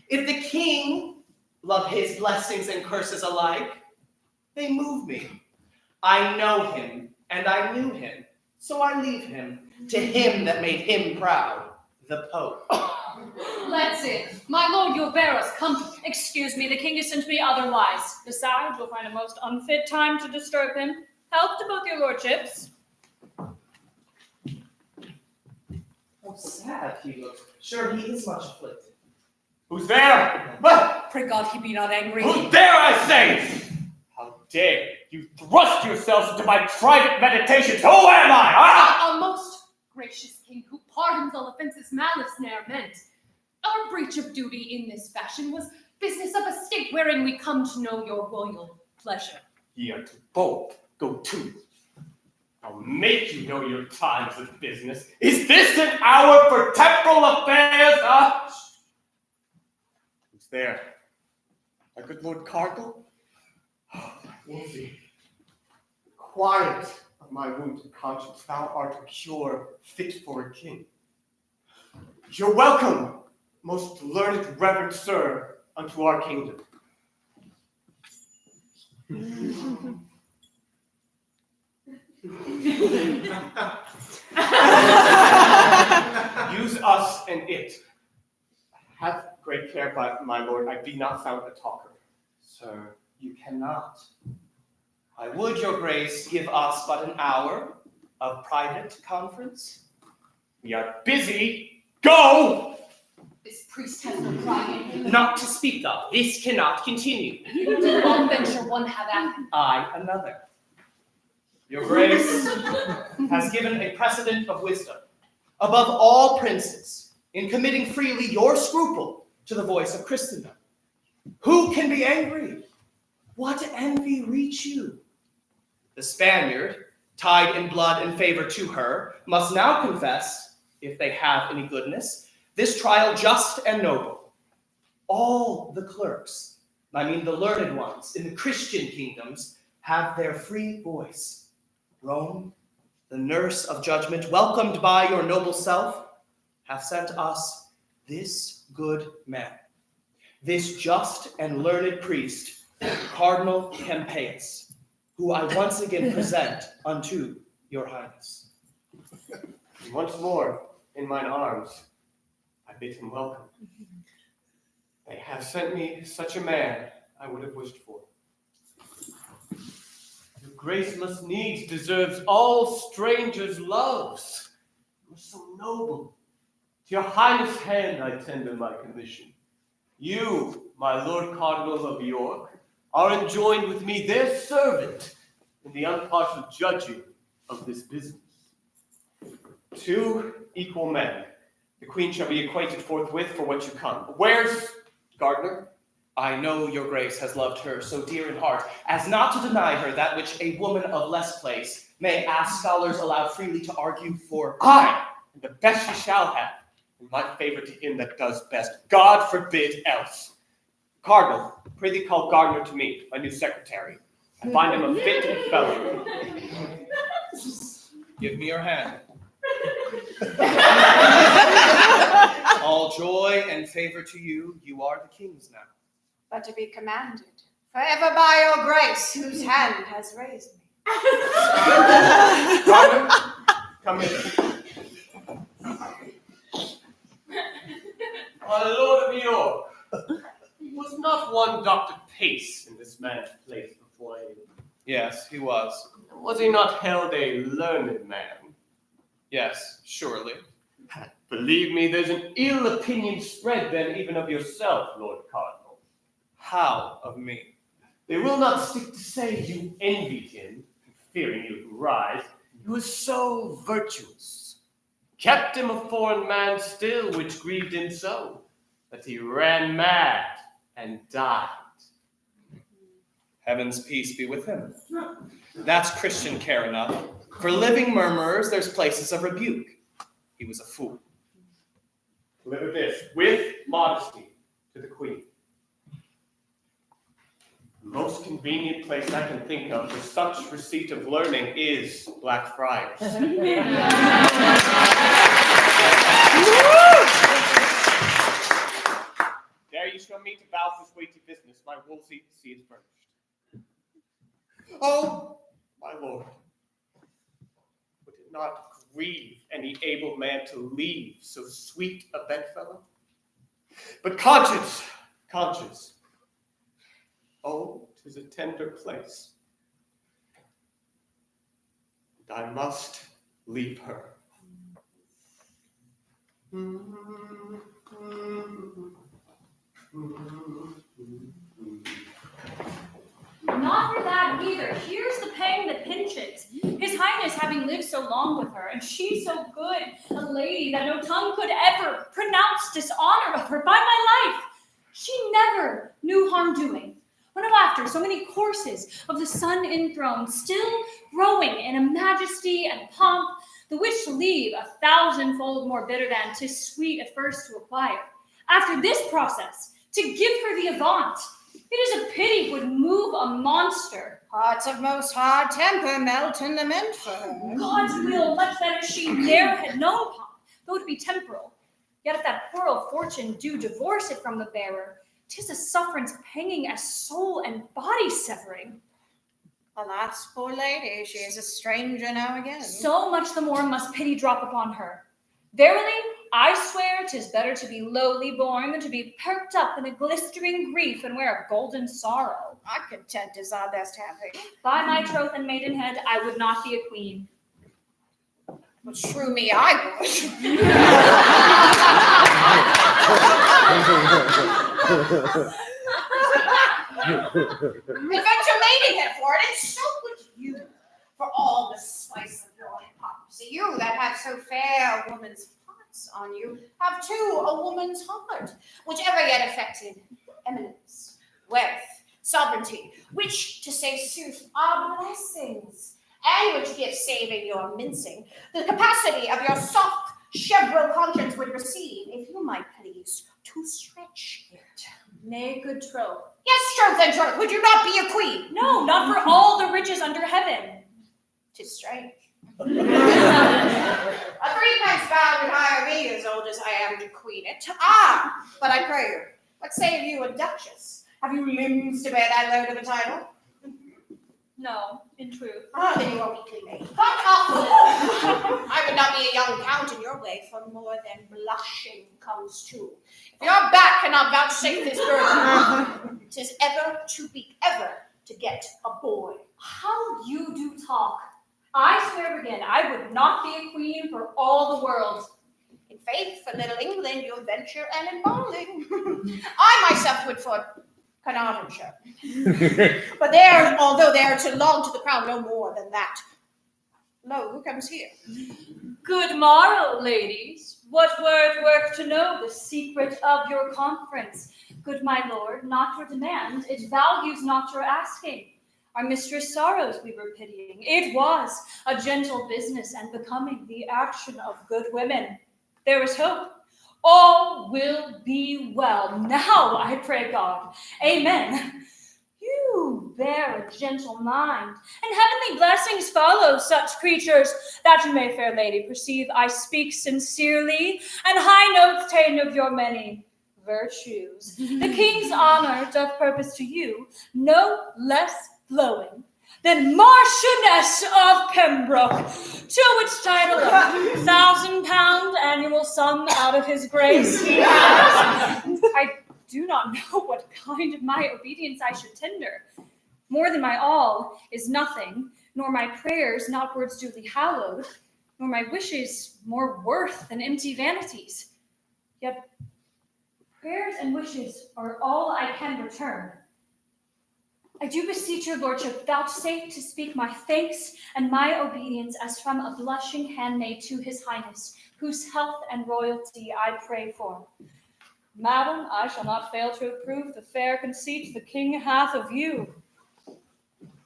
Speaker 8: If the king love his blessings and curses alike, they move me. I know him, and I knew him, so I leave him to him that made him proud, the Pope.
Speaker 6: That's it. My lord, you'll bear us company.
Speaker 10: Excuse me, the king has sent me otherwise. Besides, you'll find a most unfit time to disturb him. Health to both your lordships.
Speaker 8: How sad he looks. Sure, he is much afflicted.
Speaker 5: Who's there? What?
Speaker 10: Pray God he be not angry.
Speaker 5: Who dare I say? How dare you thrust yourselves into my private meditations? Who am I? Ah!
Speaker 6: A most gracious king who pardons all offenses malice ne'er meant. Our breach of duty in this fashion was business of a state wherein we come to know your royal pleasure.
Speaker 5: Ye are too bold. Go to. I'll make you know your times of business. Is this an hour for temporal affairs? Huh? Who's there? My good Lord Cardinal? Oh, Wolsey. Quiet of my wounded conscience, thou art a cure fit for a king. You're welcome, most learned reverend sir, unto our kingdom. Use us and it. Have great care, but my lord, I be not found a talker.
Speaker 8: Sir, you cannot. I would, your grace, give us but an hour of private conference.
Speaker 5: We are busy. Go!
Speaker 6: This priest has no pride in him.
Speaker 8: Not to speak of. This cannot continue.
Speaker 6: Did one venture one have at him?
Speaker 8: I another. Your grace has given a precedent of wisdom above all princes in committing freely your scruple to the voice of Christendom. Who can be angry? What envy reach you? The Spaniard, tied in blood and favor to her, must now confess, if they have any goodness, this trial just and noble. All the clerks, I mean the learned ones in the Christian kingdoms, have their free voice. Rome, the nurse of judgment, welcomed by your noble self, hath sent us this good man, this just and learned priest, Cardinal Campeius, who I once again present unto your highness.
Speaker 5: Once more, in mine arms, I bid him welcome. They have sent me such a man I would have wished for. Your grace must needs deserves all strangers' loves. You are so noble. To your highness' hand I tender my commission. You, my Lord Cardinal of York, are enjoined with me their servant in the impartial judging of this business. 2 equal men. The queen shall be acquainted forthwith for what you come. Where's Gardner?
Speaker 8: I know your grace has loved her so dear in heart, as not to deny her that which a woman of less place may ask scholars allowed freely to argue for.
Speaker 5: Aye, and the best she shall have, and my favor to him that does best. God forbid else. Cardinal, prithee call Gardner to me, my new secretary. I find him a fit fellow.
Speaker 8: Give me your hand. All joy and favor to you. You are the king's now.
Speaker 7: But to be commanded, forever by your grace, whose hand has raised me.
Speaker 5: Gardner, come in. My Lord of York, was not one Dr. Pace in this man's place before him?
Speaker 8: Yes, he was.
Speaker 5: Was he not held a learned man?
Speaker 8: Yes, surely.
Speaker 5: Believe me, there's an ill opinion spread then even of yourself, Lord Cardinal.
Speaker 8: How of me?
Speaker 5: They will not stick to say you envied him, fearing you would rise. He was so virtuous. Kept him a foreign man still, which grieved him so, that he ran mad and died.
Speaker 8: Heaven's peace be with him. That's Christian care enough. For living murmurers, there's places of rebuke. He was a fool.
Speaker 5: Deliver this, with modesty, to the queen. The most convenient place I can think of for such receipt of learning is Blackfriars. There you shall meet about this weighty business. My woolsey sea is furnished. Oh, my lord, would it not grieve any able man to leave so sweet a bedfellow? But conscience, oh, 'tis a tender place, and I must leave her.
Speaker 6: Not for that either. Here's the pang that pinches. His Highness having lived so long with her, and she so good a lady that no tongue could ever pronounce dishonor of her by my life. She never knew harm doing. When after so many courses of the sun enthroned, still growing in a majesty and pomp, the which to leave 1,000-fold more bitter than 'tis sweet at first to acquire. After this process, to give her the avant, it is a pity would move a monster.
Speaker 7: Hearts of most hard temper melt in lament for her.
Speaker 6: God's will, much better she ne'er had known pomp, though it be temporal. Yet if that poor old fortune do divorce it from the bearer, 'tis a sufferance panging as soul and body severing.
Speaker 7: Alas, poor lady, she is a stranger now again.
Speaker 6: So much the more must pity drop upon her. Verily, I swear 'tis better to be lowly born than to be perked up in a glistering grief and wear a golden sorrow.
Speaker 7: Our content is our best happy.
Speaker 6: By my troth and maidenhead, I would not be a queen.
Speaker 7: But shrew me, I would. Adventure maidenhead for it, and so would you, for all the spice of your hypocrisy. You that have so fair a woman's hearts on you, have too a woman's heart, which ever yet affected eminence, wealth, sovereignty, which, to say sooth, are blessings, and which give, saving your mincing, the capacity of your soft chevral conscience would receive, if you might please, to stretch it.
Speaker 6: Nay, good troth.
Speaker 7: Yes, troth and troth, would you not be a queen?
Speaker 6: No, not for all the riches under heaven.
Speaker 7: 'Tis strange. A 3-pence bound would hire me as old as I am to queen it. Ah, but I pray you, what say of you a duchess? Have you limbs to bear that load of a title?
Speaker 6: No, in truth.
Speaker 7: Ah, then you are weakly made. I would not be a young count in your way, for more than blushing comes to. If your back cannot vouchsafe this burden, 'tis ever too weak, ever to get a boy.
Speaker 6: How you do talk.
Speaker 10: I swear again, I would not be a queen for all the world.
Speaker 7: In faith, for little England, you'll venture and embalming. I myself would for Carnarvonshire. But there, although they are to long to the crown no more than that. Lo, who comes here?
Speaker 10: Good morrow, ladies. What word work to know the secret of your conference? Good my lord, not your demand, it values not your asking. Our mistress' sorrows we were pitying. It was a gentle business and becoming the action of good women. There is hope. All will be well. Now I pray God. Amen. You bear a gentle mind, and heavenly blessings follow such creatures, that you may, fair lady, perceive I speak sincerely, and high notes ta'en of your many virtues. The king's honor doth purpose to you no less flowing than Marchioness of Pembroke, to which title of £1,000 annual sum out of his grace he has. I do not know what kind of my obedience I should tender. More than my all is nothing, nor my prayers not words duly hallowed, nor my wishes more worth than empty vanities. Yet prayers and wishes are all I can return. I do beseech your lordship, vouchsafe to speak my thanks and my obedience as from a blushing handmaid to his highness, whose health and royalty I pray for. Madam, I shall not fail to approve the fair conceit the king hath of you.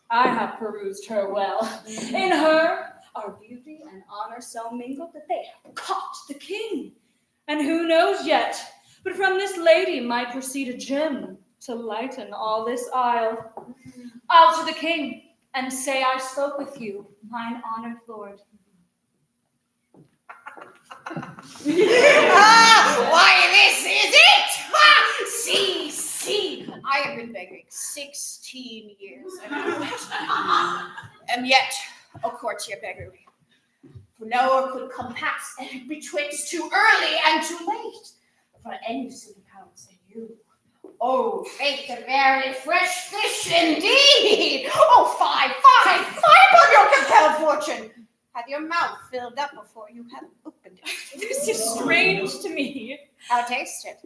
Speaker 10: I have perused her well. In her are beauty and honor so mingled that they have caught the king. And who knows yet, but from this lady might proceed a gem to lighten all this isle. I'll to the king, and say I spoke with you, mine honored lord.
Speaker 7: Why, this is it! See, I have been begging 16 years, and yet a courtier beggary. For no one could compass betwixt too early and too late, for any silly pounds than you. Oh, faith, a very fresh fish indeed! Oh, fie upon your compelled fortune! Have your mouth filled up before you have opened it.
Speaker 10: This is strange to me.
Speaker 7: I'll taste it.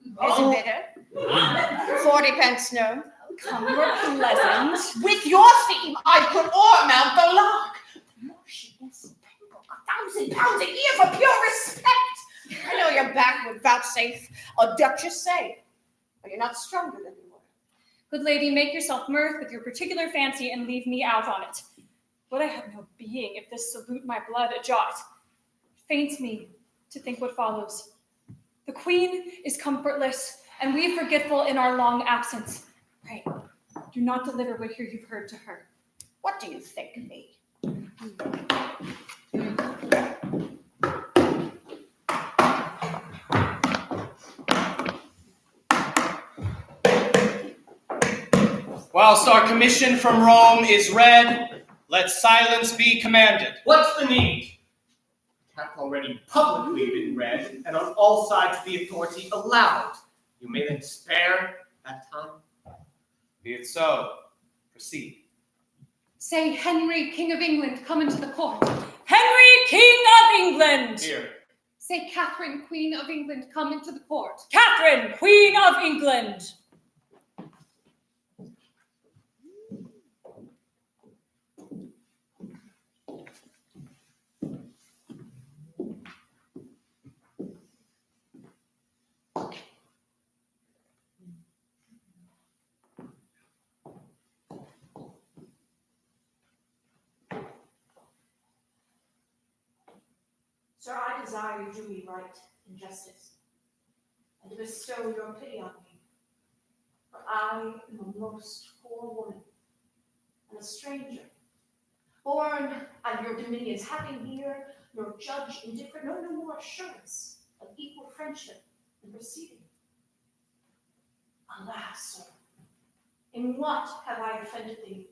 Speaker 7: Is it bitter? 40 pence, no.
Speaker 10: Come, you're pleasant.
Speaker 7: With your theme, I could o'ermount the lark. Marchioness of Pembroke, £1,000 a year for pure respect. I know your back would vouchsafe a duchess say, but you're not stronger than you were.
Speaker 10: Good lady, make yourself mirth with your particular fancy and leave me out on it. Would I have no being if this salute my blood a jot? Faints me to think what follows. The queen is comfortless, and we forgetful in our long absence. Pray, do not deliver what here you've heard to her.
Speaker 7: What do you think of me?
Speaker 8: Whilst our commission from Rome is read, let silence be commanded.
Speaker 5: What's the need? It hath already publicly been read, and on all sides the authority allowed. You may then spare that time.
Speaker 8: Be it so. Proceed.
Speaker 9: Say, Henry, King of England, come into the court.
Speaker 10: Henry, King of England!
Speaker 5: Here.
Speaker 9: Say, Catherine, Queen of England, come into the court.
Speaker 10: Catherine, Queen of England!
Speaker 7: Sir, I desire you do me right and justice, and to bestow your pity on me. For I am a most poor woman, and a stranger, born on your dominions, having here nor judge indifferent, no more assurance of equal friendship and proceeding. Alas, sir, in what have I offended thee?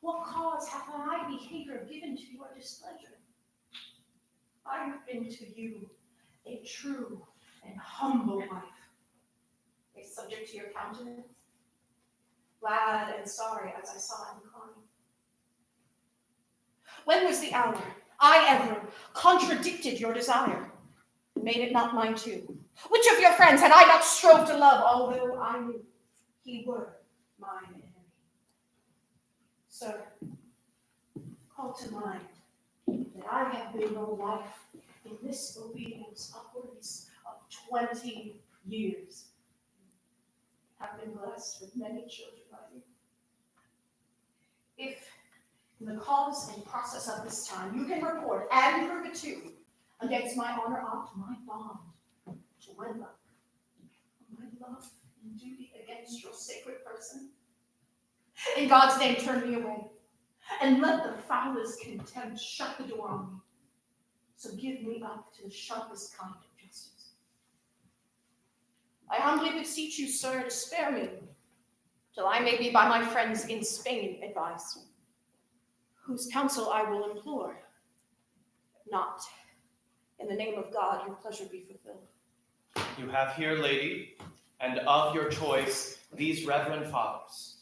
Speaker 7: What cause hath my behavior given to your displeasure? I have been to you a true and humble wife, a subject to your countenance, glad and sorry as I saw it incline. When was the hour I ever contradicted your desire, and made it not mine too? Which of your friends had I not strove to love, although I knew he were mine enemy? Sir, call to mind that I have been no wife in this obedience upwards of 20 years. Have been blessed with many children by you. If in the cause and process of this time you can report and prove it too, against my honor ought my bond to wedlock, my love and duty against your sacred person. In God's name, turn me away, and let the foulest contempt shut the door on me. So give me up to the sharpest kind of justice. I humbly beseech you, sir, to spare me, till I may be by my friends in Spain advised, whose counsel I will implore. Not in the name of God, your pleasure be fulfilled.
Speaker 8: You have here, lady, and of your choice, these reverend fathers,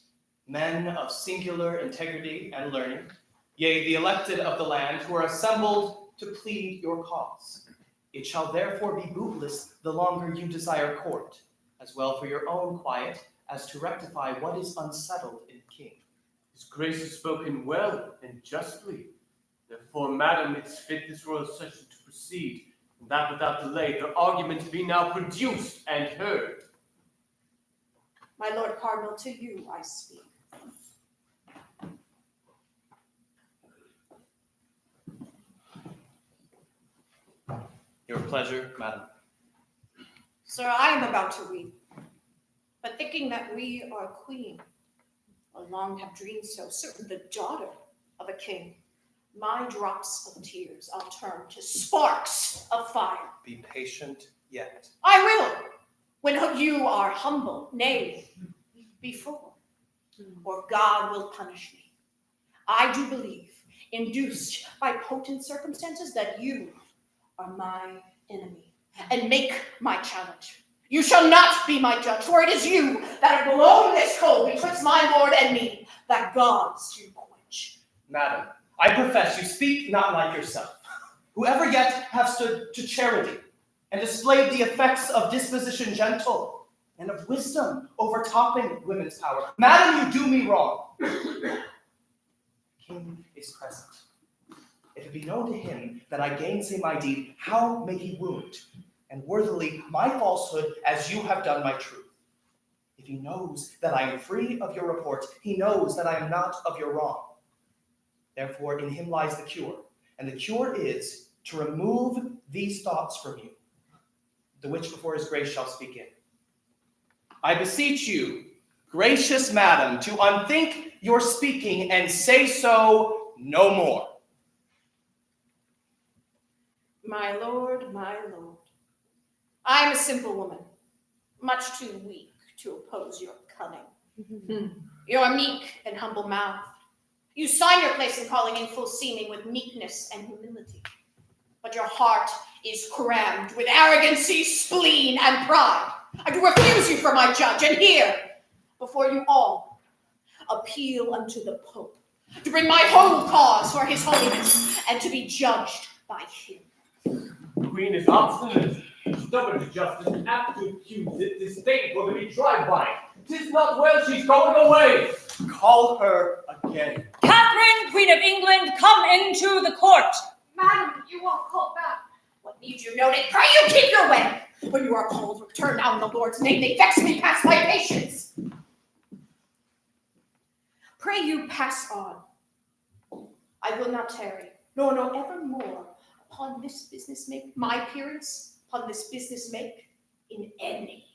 Speaker 8: men of singular integrity and learning, yea, the elected of the land, who are assembled to plead your cause. It shall therefore be bootless the longer you desire court, as well for your own quiet as to rectify what is unsettled in the king.
Speaker 5: His grace has spoken well and justly. Therefore, madam, it's fit this royal session to proceed, and that without delay their arguments be now produced and heard.
Speaker 7: My Lord Cardinal, to you I speak.
Speaker 8: Your pleasure, madam.
Speaker 7: Sir, I am about to weep, but thinking that we are queen, or long have dreamed so, certain the daughter of a king, my drops of tears I'll turn to sparks of fire.
Speaker 8: Be patient yet.
Speaker 7: I will, when you are humble, nay, before, or God will punish me. I do believe, induced by potent circumstances, that you are my enemy, and make my challenge. You shall not be my judge, for it is you that have blown this coal betwixt my lord and me, that gods do quench.
Speaker 8: Madam, I profess you speak not like yourself. Whoever yet have stood to charity, and displayed the effects of disposition gentle, and of wisdom overtopping women's power. Madam, you do me wrong. The king is present. If it be known to him that I gainsay my deed, how may he wound, and worthily, my falsehood as you have done my truth? If he knows that I am free of your report, he knows that I am not of your wrong. Therefore, in him lies the cure, and the cure is to remove these thoughts from you, the which before his grace shall speak in. I beseech you, gracious madam, to unthink your speaking and say so no more.
Speaker 7: My lord, I am a simple woman, much too weak to oppose your cunning. Your meek and humble mouth, you sign your place in calling in full seeming with meekness and humility. But your heart is crammed with arrogancy, spleen, and pride. I do refuse you for my judge, and here, before you all, appeal unto the Pope, to bring my whole cause for his holiness, and to be judged by him.
Speaker 5: The queen is obstinate, stubborn to justice, and apt to accuse it, disdainful to be tried by. 'Tis not well she's going away.
Speaker 8: Call her again.
Speaker 10: Catherine, Queen of England, come into the court.
Speaker 7: Madam, you won't call back. What need you note it? Pray you keep your way. When you are called, return now in the Lord's name. They vex me past my patience. Pray you pass on. I will not tarry, nor know evermore upon this business make my appearance, upon this business make in any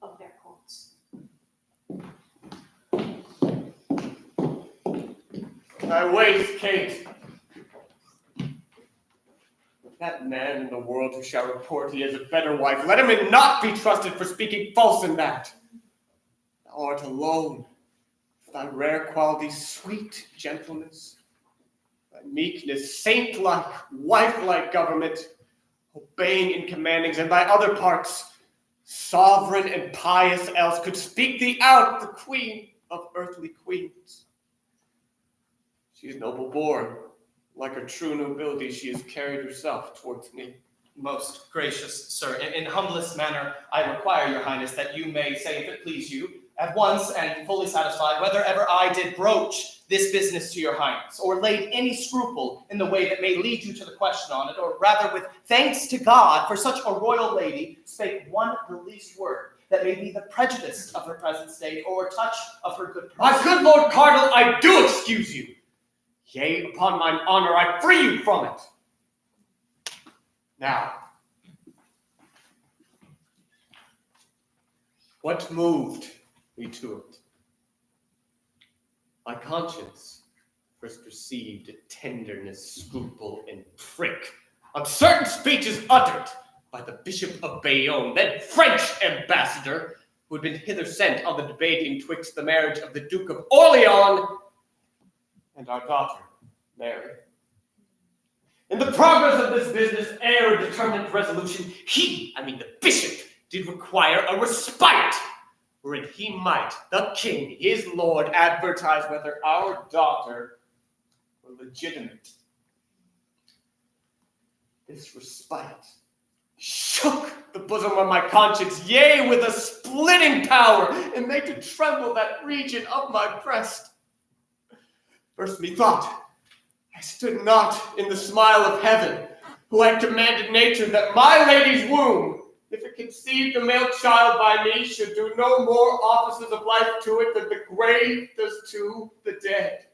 Speaker 7: of their courts.
Speaker 5: I wait, Kate. That man in the world who shall report he is a better wife, let him not be trusted for speaking false in that. Thou art alone, with thy rare qualities, sweet gentleness, thy meekness, saint-like, wife-like government, obeying in commandings, and thy other parts, sovereign and pious, else could speak thee out, the queen of earthly queens. She is noble born, Like a true nobility, she has carried herself towards me.
Speaker 8: Most gracious sir, in humblest manner, I require your highness that you may say, if it please you, at once and fully satisfied, whether ever I did broach this business to your highness, or laid any scruple in the way that may lead you to the question on it, or rather with thanks to God for such a royal lady, spake one the least word that may be the prejudice of her present state, or touch of her good person.
Speaker 5: My good Lord Cardinal, I do excuse you. Yea, upon mine honor, I free you from it. Now, what moved me to it? My conscience first received a tenderness, scruple, and prick on certain speeches uttered by the Bishop of Bayonne, then French ambassador, who had been hither sent on the debating twixt the marriage of the Duke of Orleans and our daughter, Mary. In the progress of this business, ere a determined resolution, the bishop, did require a respite, wherein he might, the king, his lord, advertise whether our daughter were legitimate. This respite shook the bosom of my conscience, yea, with a splitting power, and made to tremble that region of my breast. First methought, I stood not in the smile of heaven, who had commanded nature that my lady's womb, if it conceived a male child by me, should do no more offices of life to it than the grave does to the dead.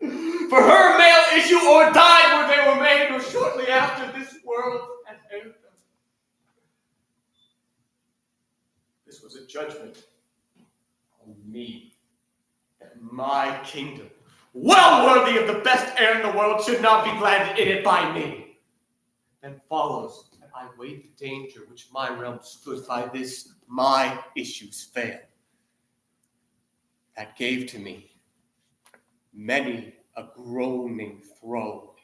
Speaker 5: For her male issue or died where they were made, or shortly after this world had ended them. This was a judgment on me, that my kingdom, well worthy of the best heir in the world, should not be gladdened in it by me. Then follows that I weighed the danger which my realm stood by this my issues fail. That gave to me many a groaning throe,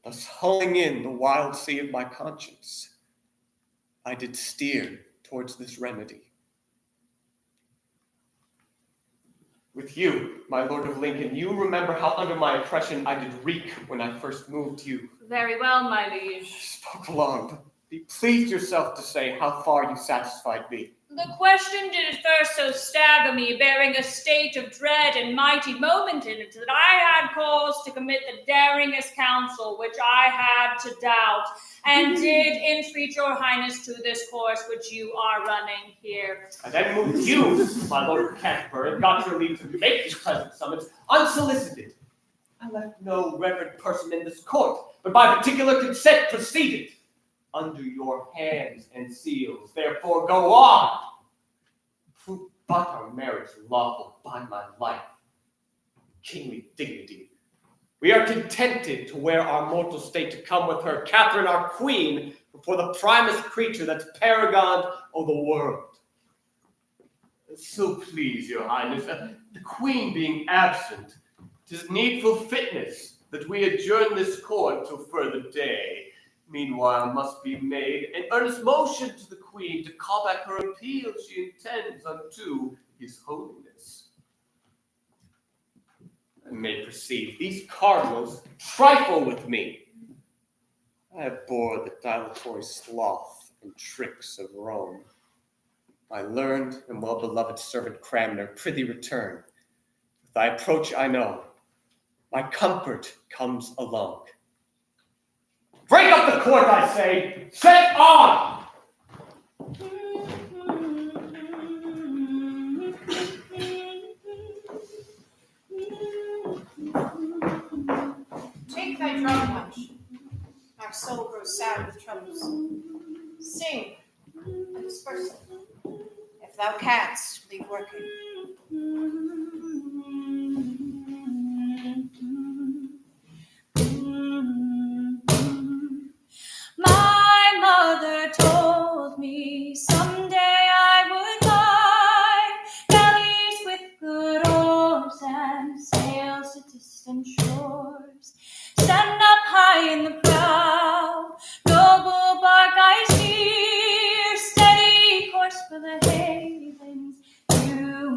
Speaker 5: thus hulling in the wild sea of my conscience, I did steer towards this remedy. With you, my Lord of Lincoln, you remember how under my oppression I did reek when I first moved you.
Speaker 10: Very well, my liege.
Speaker 5: Spoke long, but be pleased yourself to say how far you satisfied me.
Speaker 10: The question did at first so stagger me, bearing a state of dread and mighty moment in it, that I had cause to commit the daringest counsel which I had to doubt, and did entreat your highness to this course which you are running here.
Speaker 5: I then moved you, my Lord of Canterbury, and got your leave to make this present summons unsolicited. I left no reverend person in this court, but by particular consent proceeded under your hands and seals. Therefore go on. Prove but our marriage lawful by my life, kingly dignity. We are contented to wear our mortal state to come with her, Catherine our queen, before the primest creature that's paragon of the world. So please your highness, the queen being absent, 'tis needful fitness that we adjourn this court till further day. Meanwhile must be made an earnest motion to the queen to call back her appeal she intends unto his holiness. I may perceive these cardinals trifle with me. I abhor the dilatory sloth and tricks of Rome. My learned and well-beloved servant Cranmer, prithee return. With thy approach I know, my comfort comes along. Break up the court, I say! Set on!
Speaker 7: Take thy drum punch. Our soul grows sad with troubles. Sing and disperse it. If thou canst, leave working.
Speaker 9: My mother told me someday I would buy galleys with good oars and sails to distant shores. Stand up high in the prow, noble bark I steer, steady course for the havens you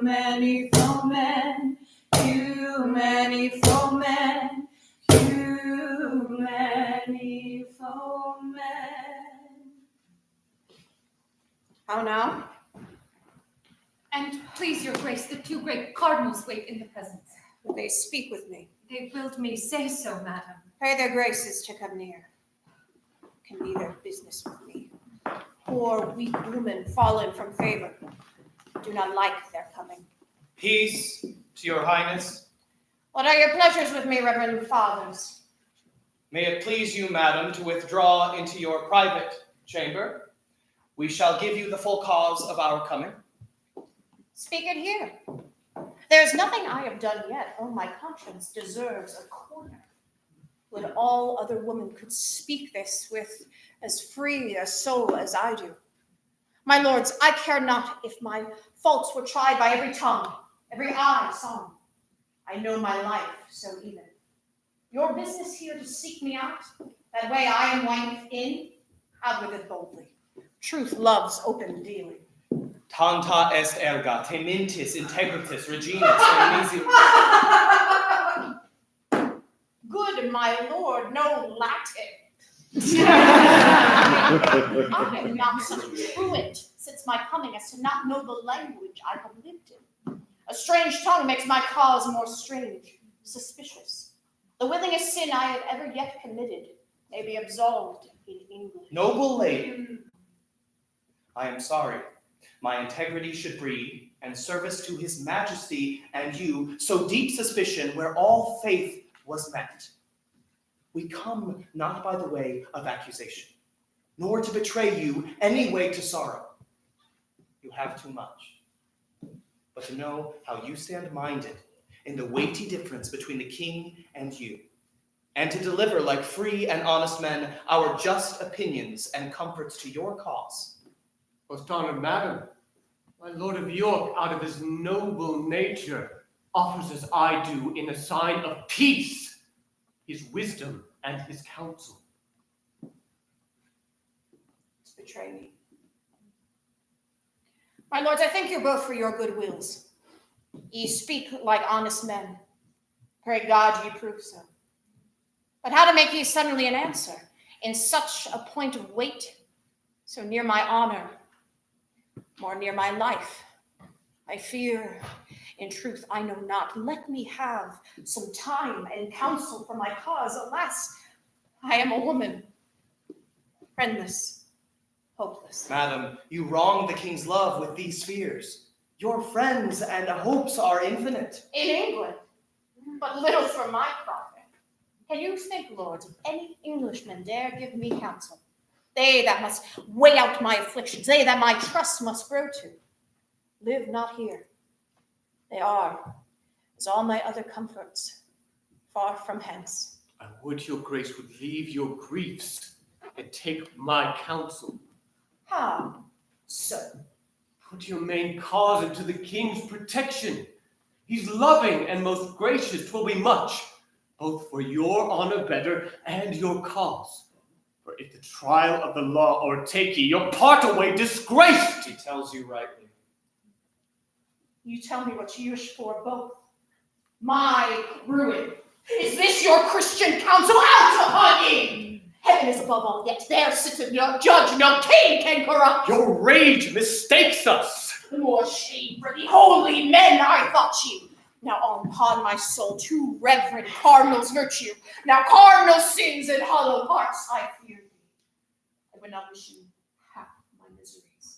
Speaker 10: many foemen, too many foemen, too many foemen.
Speaker 7: How now?
Speaker 6: And please, your grace, the two great cardinals wait in the presence.
Speaker 7: Will they speak with me?
Speaker 6: They willed me say so, madam.
Speaker 7: Pray their graces to come near. Can be their business with me. Poor weak women fallen from favor. Do not like their coming.
Speaker 8: Peace to your highness.
Speaker 7: What are your pleasures with me, reverend fathers?
Speaker 8: May it please you, madam, to withdraw into your private chamber. We shall give you the full cause of our coming.
Speaker 7: Speak it here. There's nothing I have done yet. Oh, my conscience deserves a corner. Would all other women could speak this with as free a soul as I do. My lords, I care not if my faults were tried by every tongue, every eye saw. I know my life so even. Your business here to seek me out, that way I am wife in, out with it boldly. Truth loves open dealing.
Speaker 8: Tanta est erga, tementis, integritis, regina, serenissima.
Speaker 7: Good, my lord, no Latin. I am not such a truant since my coming as to not know the language I have lived in. A strange tongue makes my cause more strange, suspicious. The willingest sin I have ever yet committed may be absolved in English.
Speaker 8: Noble lady, I am sorry. My integrity should breed, and service to his majesty and you, so deep suspicion where all faith was met. We come not by the way of accusation, nor to betray you any way to sorrow. You have too much. But to know how you stand minded in the weighty difference between the king and you, and to deliver like free and honest men our just opinions and comforts to your cause.
Speaker 5: Most honored madam, my Lord of York, out of his noble nature, offers as I do in a sign of peace, his wisdom and his counsel.
Speaker 7: Betray me. My lords, I thank you both for your good wills. Ye speak like honest men. Pray God ye prove so. But how to make ye suddenly an answer in such a point of weight, so near my honor, more near my life? I fear, in truth, I know not. Let me have some time and counsel for my cause. Alas, I am a woman, friendless, hopeless.
Speaker 8: Madam, you wrong the king's love with these fears. Your friends and hopes are infinite.
Speaker 7: In England, but little for my profit. Can you think, lords, if any Englishman dare give me counsel? They that must weigh out my afflictions, they that my trust must grow to, live not here. They are, as all my other comforts, far from hence.
Speaker 5: I would your grace would leave your griefs and take my counsel.
Speaker 7: How so?
Speaker 5: Put your main cause into the king's protection. He's loving and most gracious. 'Twill be much, both for your honor better and your cause. For if the trial of the law o'ertake ye, you'll part away disgraced.
Speaker 2: He tells you rightly.
Speaker 7: You tell me what you wish for both. My ruin. Is this your Christian counsel? Out upon ye! Heaven is above all, yet there sitteth no judge, no king can corrupt.
Speaker 5: Your rage mistakes us.
Speaker 7: More shame for the holy men, I thought you. Now upon my soul, two reverend cardinals' virtue. Now cardinal sins and hollow hearts, I fear you. I would not wish you half my miseries.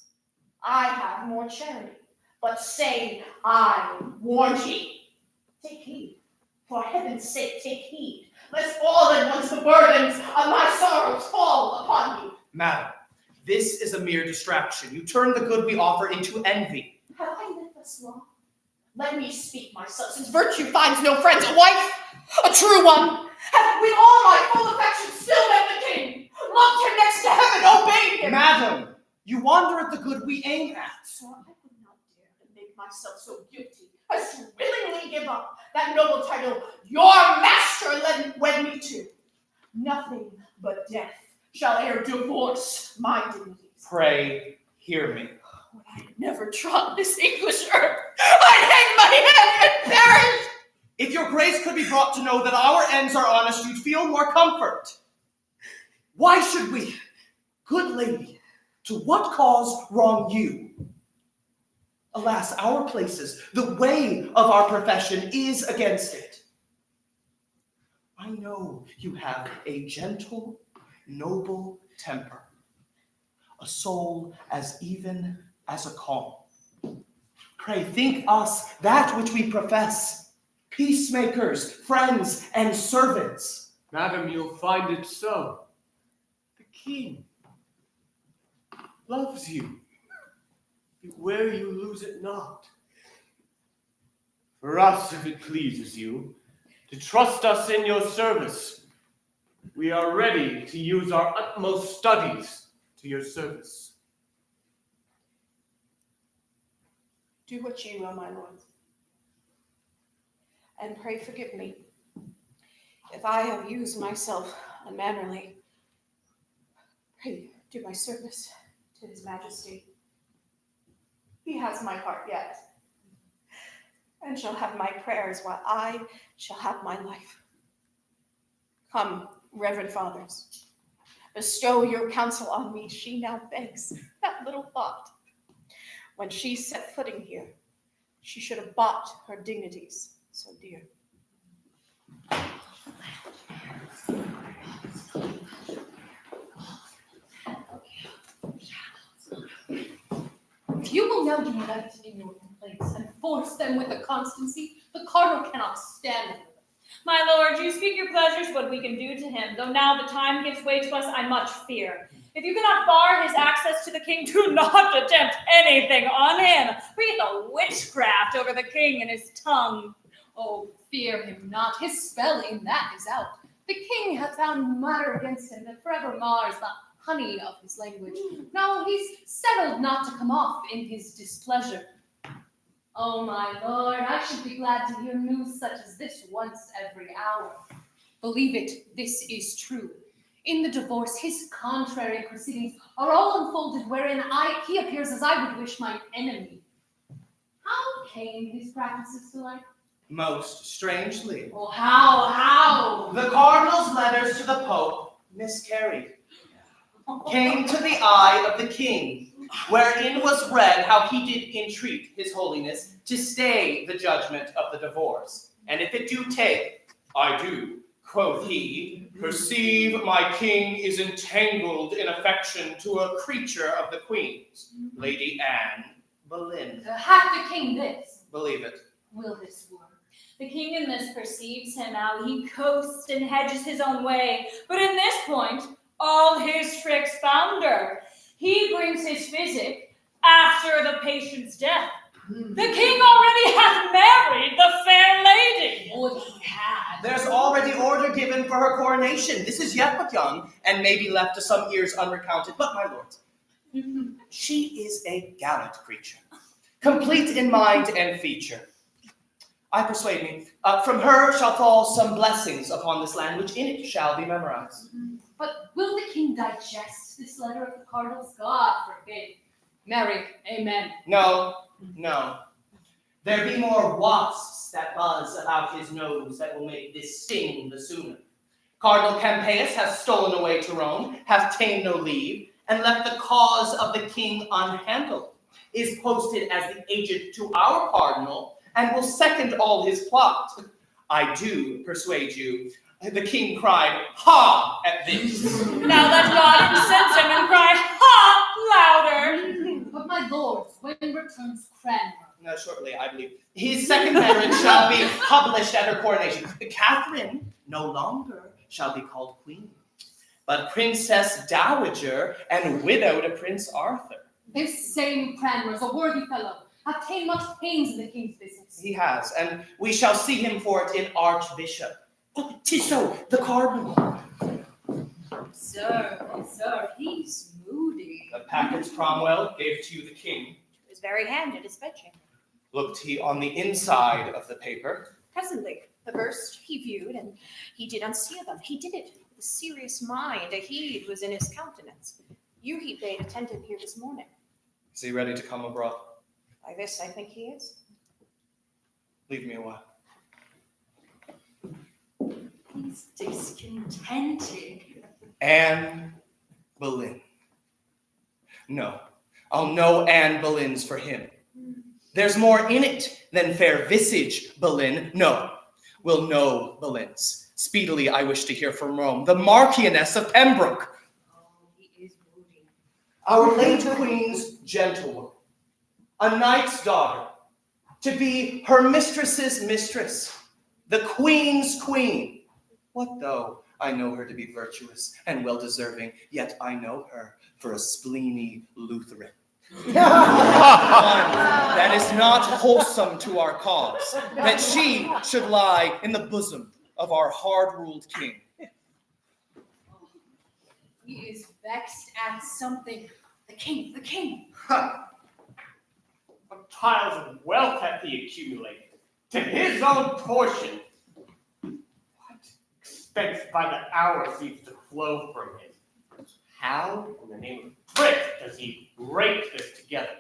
Speaker 7: I have more charity, but say I warn ye. Take heed, for heaven's sake, take heed, lest all at once the burdens of my sorrows fall upon you.
Speaker 8: Madam, this is a mere distraction. You turn the good we offer into envy.
Speaker 7: Have I lived thus long? Let me speak myself, since virtue finds no friends, a wife, a true one. Have with all my full affection still met the king, loved him next to heaven, obeyed him.
Speaker 8: Madam, you wonder at the good we aim at.
Speaker 7: So I would not dare to make myself so guilty as to willingly give up that noble title your master wed me to. Nothing but death shall e'er divorce my dignities.
Speaker 8: Pray, hear me.
Speaker 7: Would I had never trod this English earth,
Speaker 8: I'd hang my head and perish! If your grace could be brought to know that our ends are honest, you'd feel more comfort. Why should we, good lady, to what cause wrong you? Alas, our places, the way of our profession is against it. I know you have a gentle, noble temper, a soul as even as a calm. Pray think us that which we profess, peacemakers, friends, and servants.
Speaker 5: Madam, you'll find it so. The king loves you. Beware you lose it not. For us, if it pleases you, to trust us in your service, we are ready to use our utmost studies to your service.
Speaker 7: Do what you will, my lord. And pray forgive me if I have used myself unmannerly. Pray do my service to his majesty. He has my heart yet, and shall have my prayers while I shall have my life. Come, reverend fathers, bestow your counsel on me. She now begs. That little thought. When she set footing here, she should have bought her dignities so dear.
Speaker 9: If you will now unite in your complaints and force them with a constancy the cardinal cannot stand for them.
Speaker 10: My lord, you speak your pleasures what we can do to him, though now the time gives way to us, I much fear. If you cannot bar his access to the king, do not attempt anything on him. Breathe a witchcraft over the king and his tongue.
Speaker 9: Oh, fear him not. His spelling, that is out. The king hath found matter against him that forever mars the honey of his language. Now he's settled not to come off in his displeasure. Oh, my lord, I should be glad to hear news such as this once every hour. Believe it, this is true. In the divorce, his contrary proceedings are all unfolded, wherein he appears as I would wish my enemy. How came his practices to light?
Speaker 8: Most strangely.
Speaker 9: Oh, how?
Speaker 8: The cardinal's letters to the Pope miscarried. Came to the eye of the king, wherein was read how he did entreat his holiness to stay the judgment of the divorce. And if it do take, I do, quoth he, perceive my king is entangled in affection to a creature of the queen's, Lady Anne Boleyn.
Speaker 9: Hath the king this?
Speaker 8: Believe it.
Speaker 9: Will this work?
Speaker 10: The king in this perceives him how he coasts and hedges his own way, but in this point, all his tricks founder. He brings his physic after the patient's death. The king already hath married the fair lady.
Speaker 9: Would he had?
Speaker 8: There's already order given for her coronation. This is yet but young, and may be left to some ears unrecounted. But, my lords, she is a gallant creature, complete in mind and feature. I persuade me, from her shall fall some blessings upon this land, which in it shall be memorized.
Speaker 9: But will the king digest this letter of the cardinal's? God forbid. Marry, amen.
Speaker 8: No. There be more wasps that buzz about his nose that will make this sting the sooner. Cardinal Campeius hath stolen away to Rome, hath ta'en no leave, and left the cause of the king unhandled, is posted as the agent to our cardinal, and will second all his plot. I do persuade you. The king cried, ha, at this.
Speaker 10: Now let God incense him and cry, ha, louder.
Speaker 9: But my lords, when returns Cranmer?
Speaker 8: No, shortly, I believe. His second marriage shall be published at her coronation. Catherine no longer shall be called queen, but princess dowager and widow to Prince Arthur.
Speaker 9: This same Cranmer's a worthy fellow, hath ta'en much pains in the king's business.
Speaker 8: He has, and we shall see him for it in archbishop. Oh, 'tis so, the cardinal.
Speaker 9: Sir, he's moody.
Speaker 8: The packets Cromwell gave to the king.
Speaker 7: His very hand in his bedchamber.
Speaker 8: Looked he on the inside of the paper.
Speaker 7: Presently, the first he viewed, and he did unseal them. He did it with a serious mind. A heed was in his countenance. You he bade attend him here this morning.
Speaker 8: Is he ready to come abroad?
Speaker 7: By this I think he is.
Speaker 8: Leave me a while.
Speaker 6: He's discontented.
Speaker 8: Anne Boleyn. No, I'll know Anne Boleyn's for him. There's more in it than fair visage Boleyn. No, we'll know Boleyn's. Speedily I wish to hear from Rome, the Marchioness of Pembroke.
Speaker 6: Oh, he is moody.
Speaker 8: Our late queen's gentlewoman, a knight's daughter, to be her mistress's mistress, the queen's queen. What though I know her to be virtuous and well-deserving, yet I know her for a spleeny Lutheran. One that is not wholesome to our cause, that she should lie in the bosom of our hard-ruled king.
Speaker 6: He is vexed at something. The king.
Speaker 5: What piles of wealth hath he accumulated? To his own portion. What expense by the hour seems to flow from him? How, in the name of thrift, does he rake this together?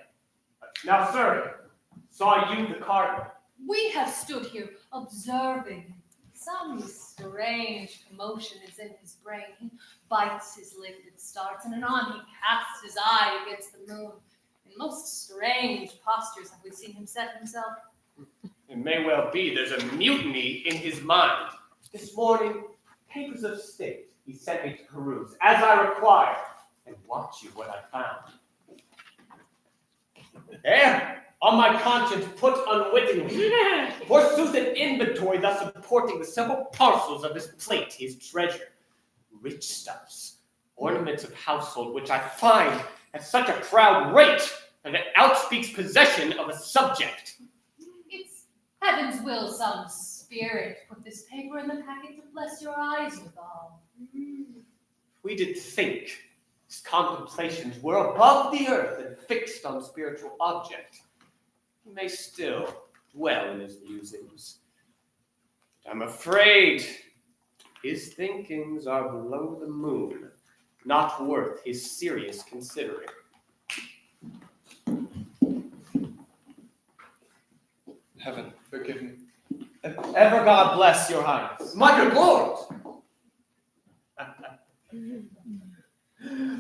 Speaker 5: Now, sir, saw you the cardinal?
Speaker 6: We have stood here observing. Some strange commotion is in his brain. He bites his lip and starts, and anon he casts his eye against the moon. In most strange postures have we seen him set himself.
Speaker 5: It may well be there's a mutiny in his mind. This morning, papers of state he sent me to peruse, as I required, and watch you what I found. There, on my conscience put unwittingly, forsooth an inventory thus supporting the several parcels of his plate, his treasure, rich stuffs, ornaments of household, which I find at such a proud rate that it outspeaks possession of a subject.
Speaker 6: It's heaven's will some spirit put this paper in the packet to bless your eyes withal.
Speaker 5: We did think his contemplations were above the earth and fixed on spiritual object. He may still dwell in his musings. But I'm afraid his thinkings are below the moon, not worth his serious considering.
Speaker 8: Heaven, forgive me. And ever God bless your highness.
Speaker 5: My good lord!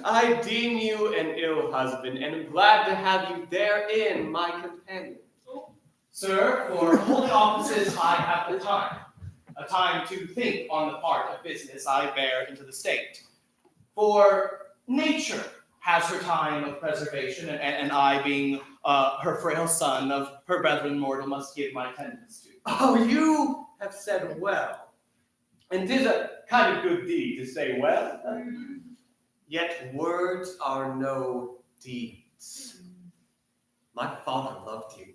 Speaker 5: I deem you an ill husband, and am glad to have you therein, my companion.
Speaker 8: Sir, for holy offices I have the time, a time to think on the part of business I bear into the state. For nature has her time of preservation, and I, being her frail son, of her brethren mortal, must give my attendance to.
Speaker 5: Oh, you have said well. And 'tis a kind of good deed to say well. Yet words are no deeds. My father loved you.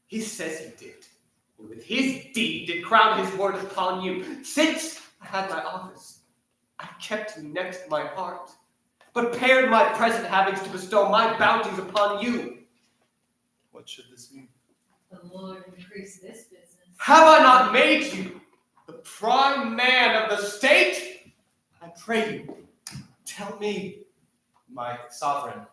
Speaker 5: He says he did. And with his deed did crown his word upon you. Since I had my office, I kept you next my heart, but pared my present havings to bestow my bounties upon you.
Speaker 8: What should this mean?
Speaker 6: The Lord increase this business.
Speaker 5: Have I not made you the prime man of the state? I pray you, tell me.
Speaker 8: My sovereign,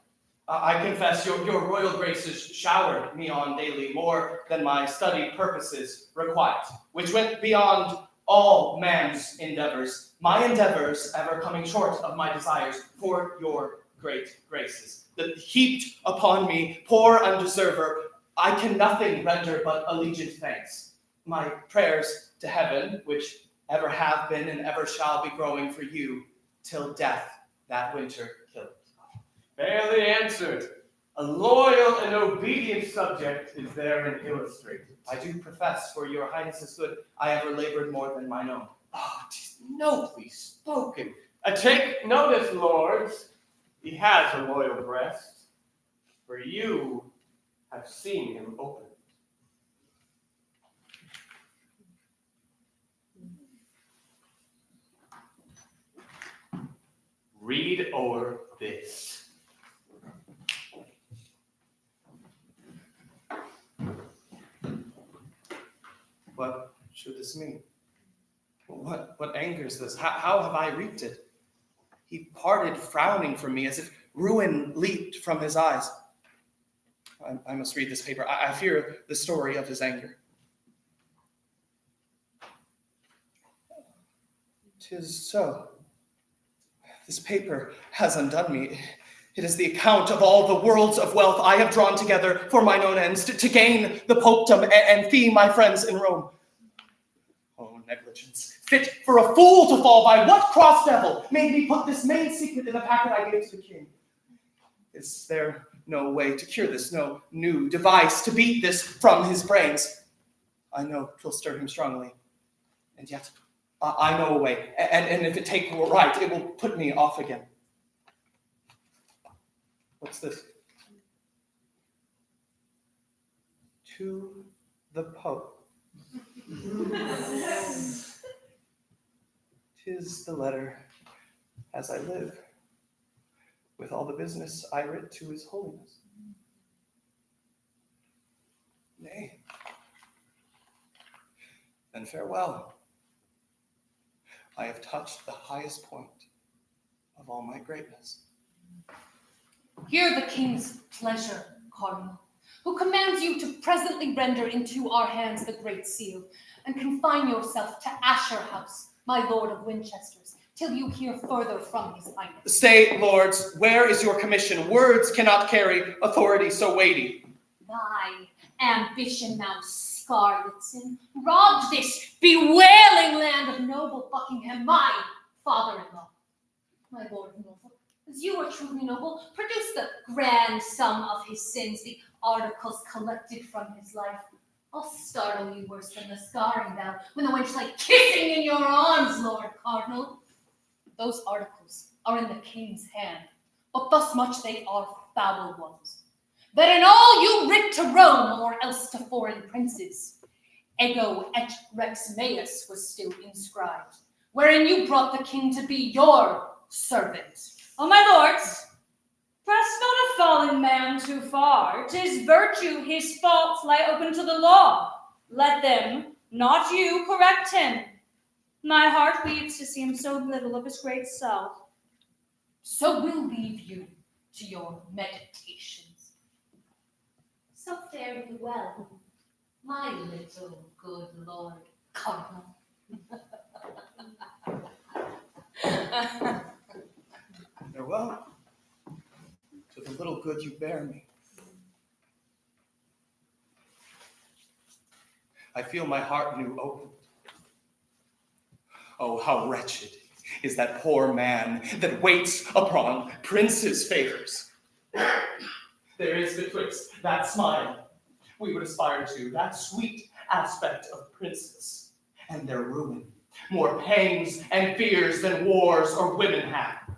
Speaker 8: I confess your royal graces showered me on daily more than my studied purposes required, which went beyond all man's endeavors, my endeavors ever coming short of my desires for your great graces. That heaped upon me, poor undeserver, I can nothing render but allegiant thanks. My prayers to heaven, which ever have been and ever shall be growing for you, till death that winter killed.
Speaker 5: Fairly answered. A loyal and obedient subject is therein illustrated.
Speaker 8: I do profess, for your highness's good, I ever labored more than mine own.
Speaker 5: Oh, 'tis nobly spoken. Take notice, lords, he has a loyal breast, for you have seen him open. Read o'er this.
Speaker 8: What should this mean? What angers this? How have I reaped it? He parted frowning from me as if ruin leaped from his eyes. I must read this paper. I fear the story of his anger. 'Tis so. This paper has undone me. It is the account of all the worlds of wealth I have drawn together for mine own ends, to gain the popedom and fee my friends in Rome. Oh, negligence, fit for a fool to fall by. What cross devil made me put this main secret in the packet I gave to the king? Is there no way to cure this, no new device to beat this from his brains? I know 'twill stir him strongly, and yet I know a way, and if it take right, it will put me off again. What's this? To the Pope. 'Tis the letter as I live, with all the business I writ to his holiness. Nay, then farewell. I have touched the highest point of all my greatness.
Speaker 6: Hear the king's pleasure, Cardinal, who commands you to presently render into our hands the great seal, and confine yourself to Asher House, my lord of Winchester's, till you hear further from his highness.
Speaker 8: Stay, lords, where is your commission? Words cannot carry authority so weighty.
Speaker 6: Thy ambition, thou Scarletson, robbed this bewailing land of noble Buckingham, my father-in-law. My lord of Norfolk, as you are truly noble, produce the grand sum of his sins, the articles collected from his life. I'll startle you worse than the scarring thou, when the wench lay kissing in your arms, Lord Cardinal. Those articles are in the king's hand, but thus much they are foul ones. That in all you writ to Rome, or else to foreign princes, ego et rex meus was still inscribed, wherein you brought the king to be your servant.
Speaker 10: Oh, my lords, press not a fallen man too far. 'Tis virtue his faults lie open to the law. Let them, not you, correct him. My heart weeps to see him so little of his great self.
Speaker 6: So we'll leave you to your meditations. So fare you well, my little good Lord Cardinal.
Speaker 8: Farewell to the little good you bear me. I feel my heart new opened. Oh, how wretched is that poor man that waits upon princes' favors. There is betwixt that smile we would aspire to, that sweet aspect of princes, and their ruin, more pangs and fears than wars or women have.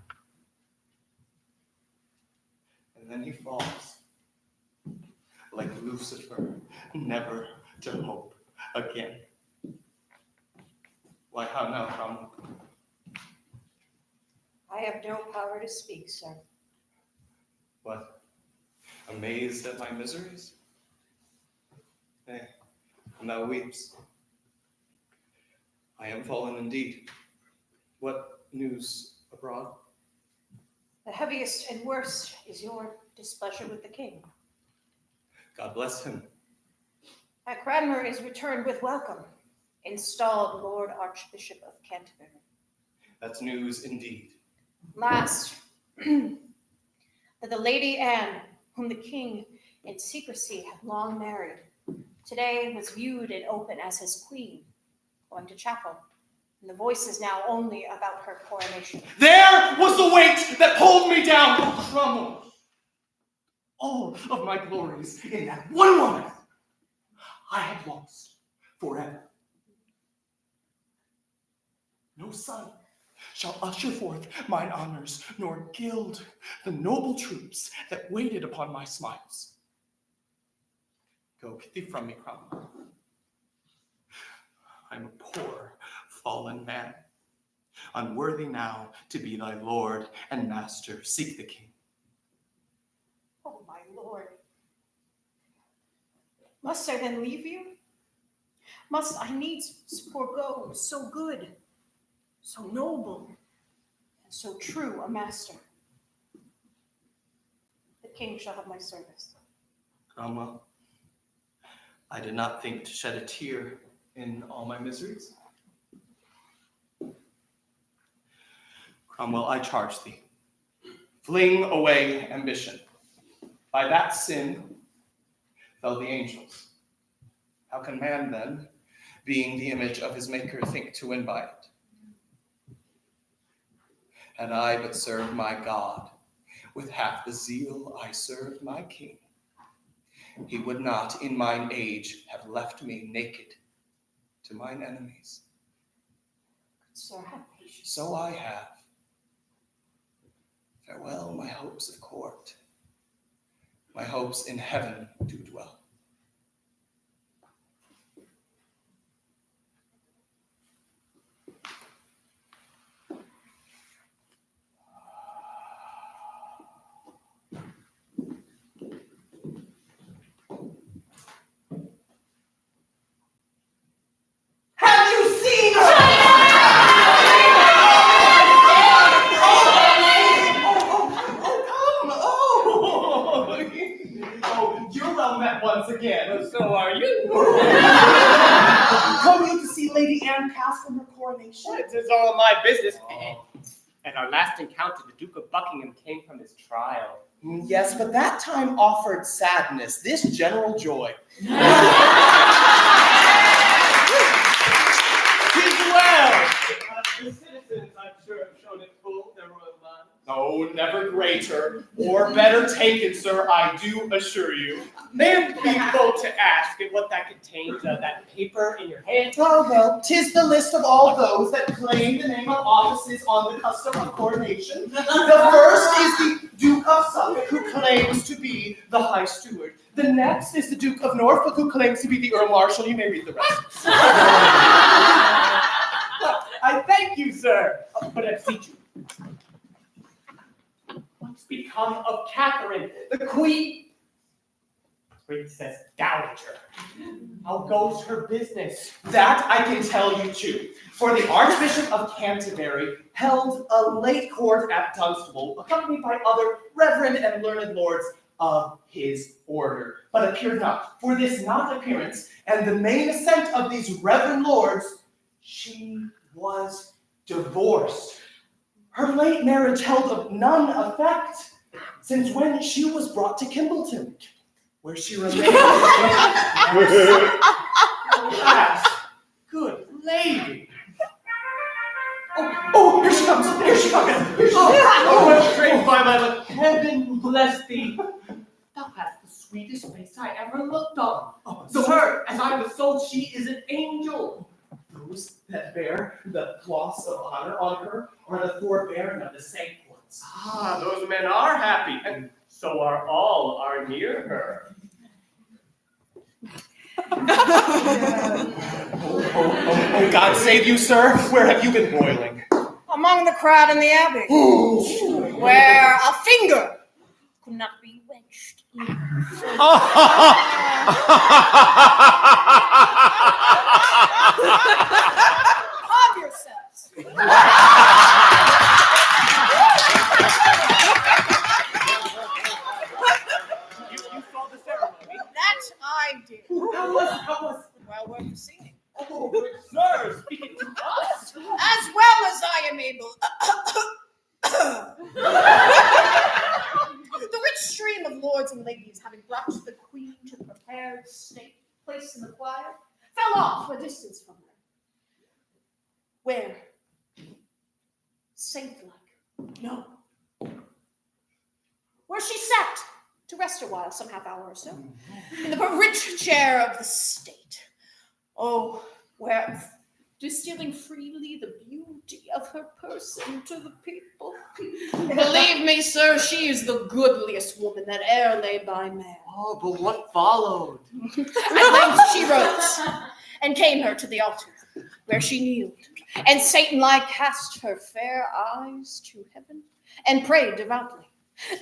Speaker 8: And then he falls, like Lucifer, never to hope again. Why, how now, Cromwell?
Speaker 7: I have no power to speak, sir.
Speaker 8: What? Amazed at my miseries? Nay, and thou weeps. I am fallen indeed. What news abroad?
Speaker 7: The heaviest and worst is your displeasure with the king.
Speaker 8: God bless him.
Speaker 7: That Cranmer is returned with welcome, installed Lord Archbishop of Canterbury.
Speaker 8: That's news indeed.
Speaker 7: Last, that the Lady Anne, whom the king in secrecy had long married, today was viewed and open as his queen, going to chapel, and the voice is now only about her coronation.
Speaker 8: There was the weight that pulled me down, oh Cromwell. All of my glories in that one woman I had lost forever. No son shall usher forth mine honors, nor gild the noble troops that waited upon my smiles. Go, get thee from me, Cromwell. I'm a poor, fallen man, unworthy now to be thy lord and master. Seek the king.
Speaker 7: Oh, my lord. Must I then leave you? Must I needs forego so good, so noble, and so true a master? The king shall have my service.
Speaker 8: Cromwell, I did not think to shed a tear in all my miseries. Cromwell, I charge thee. Fling away ambition. By that sin fell the angels. How can man then, being the image of his maker, think to win by it? Had I but served my God with half the zeal I served my king, he would not in mine age have left me naked to mine enemies.
Speaker 7: Sir, have patience.
Speaker 8: So I have. Farewell, my hopes of court. My hopes in heaven do dwell. Have you seen her? You're well met once again.
Speaker 5: So are you?
Speaker 8: Come you to see Lady Anne pass from her coronation?
Speaker 5: It is all my business. At our last encounter, the Duke of Buckingham came from his trial.
Speaker 8: Yes, but that time offered sadness, this general joy.
Speaker 5: Tis well. The citizens, I'm sure, have shown it full their royal minds.
Speaker 8: Oh, never greater or better taken, sir, I do assure you.
Speaker 5: May it be bold to ask what that contains, that paper in your hand?
Speaker 8: Oh, well, 'tis the list of all those that claim the name of offices on the custom of coronation. The first is the Duke of Suffolk, who claims to be the High Steward. The next is the Duke of Norfolk, who claims to be the Earl Marshal. You may read the rest.
Speaker 5: I thank you, sir, but I beseech you. What's become of Catherine, the Queen? Princess Dowager. How goes her business?
Speaker 8: That I can tell you too. For the Archbishop of Canterbury held a late court at Dunstable, accompanied by other reverend and learned lords of his order, but appeared not. For this not appearance, and the main assent of these reverend lords, she was divorced. Her late marriage held of none effect, since when she was brought to Kimbleton, where she remained. Alas, good lady. Oh, here she comes. Here she comes. Here she comes.
Speaker 5: Oh, praise by my love. Heaven bless thee. Thou hast the sweetest face I ever looked on. So her, as I was told, she is an angel.
Speaker 8: Those that bear the cross of honor on her are the forbearing of the saint ones.
Speaker 5: Ah, those men are happy, and so are all are near her.
Speaker 8: Oh, God save you, sir. Where have you been boiling?
Speaker 11: Among the crowd in the abbey, where a finger could not be wedged in. Calm yourselves.
Speaker 5: You saw the ceremony?
Speaker 11: That I did.
Speaker 8: How was
Speaker 11: Well worth the seeing.
Speaker 5: Oh, good sir, speaking to us.
Speaker 11: As well as I am able. The rich stream of lords and ladies, having brought the queen to the prepared state place in the choir, fell off a distance from her. Where? Saint-like. No. Where she sat to rest a while, some half hour or so, in the rich chair of the state. Oh, where, distilling freely the beauty of her person to the people. Believe me, sir, she is the goodliest woman that e'er lay by man.
Speaker 5: Oh, but what followed?
Speaker 11: At length she rose, and came her to the altar, where she kneeled, and Satan-like cast her fair eyes to heaven, and prayed devoutly,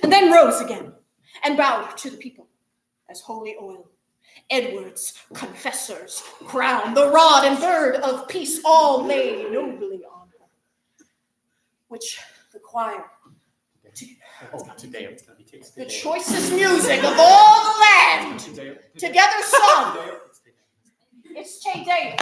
Speaker 11: and then rose again, and bowed to the people, as holy oil, Edward's confessor's crown, the rod and bird of peace, all lay nobly on her, which the choir,
Speaker 5: Today it's going to be tasted.
Speaker 11: the choicest music of all the land, together sung. It's Che Day.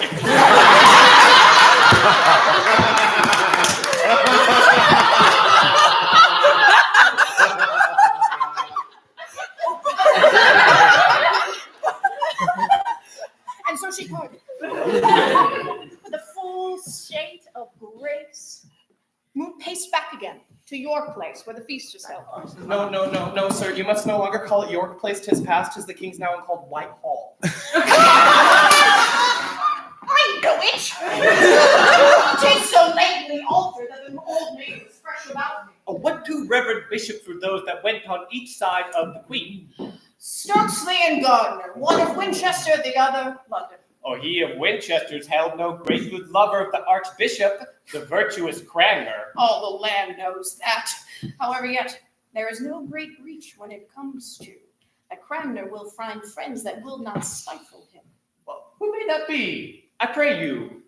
Speaker 11: mercy pardon. With a full state of grace, pace back again to York Place, where the feast is held.
Speaker 8: No, sir. You must no longer call it York Place. 'Tis past. 'Tis the King's now called Whitehall.
Speaker 11: I know it! 'Tis so lately altered that the old name is fresh about me.
Speaker 5: Oh, what two reverend bishops were those that went on each side of the Queen?
Speaker 11: Sturtsley and Gardner, one of Winchester, the other London.
Speaker 5: Oh, he of Winchester's held no great good lover of the Archbishop, the virtuous Cranmer.
Speaker 11: All the land knows that. However, yet, there is no great breach when it comes to that Cranmer will find friends that will not stifle him.
Speaker 5: Well, who may that be? I pray you.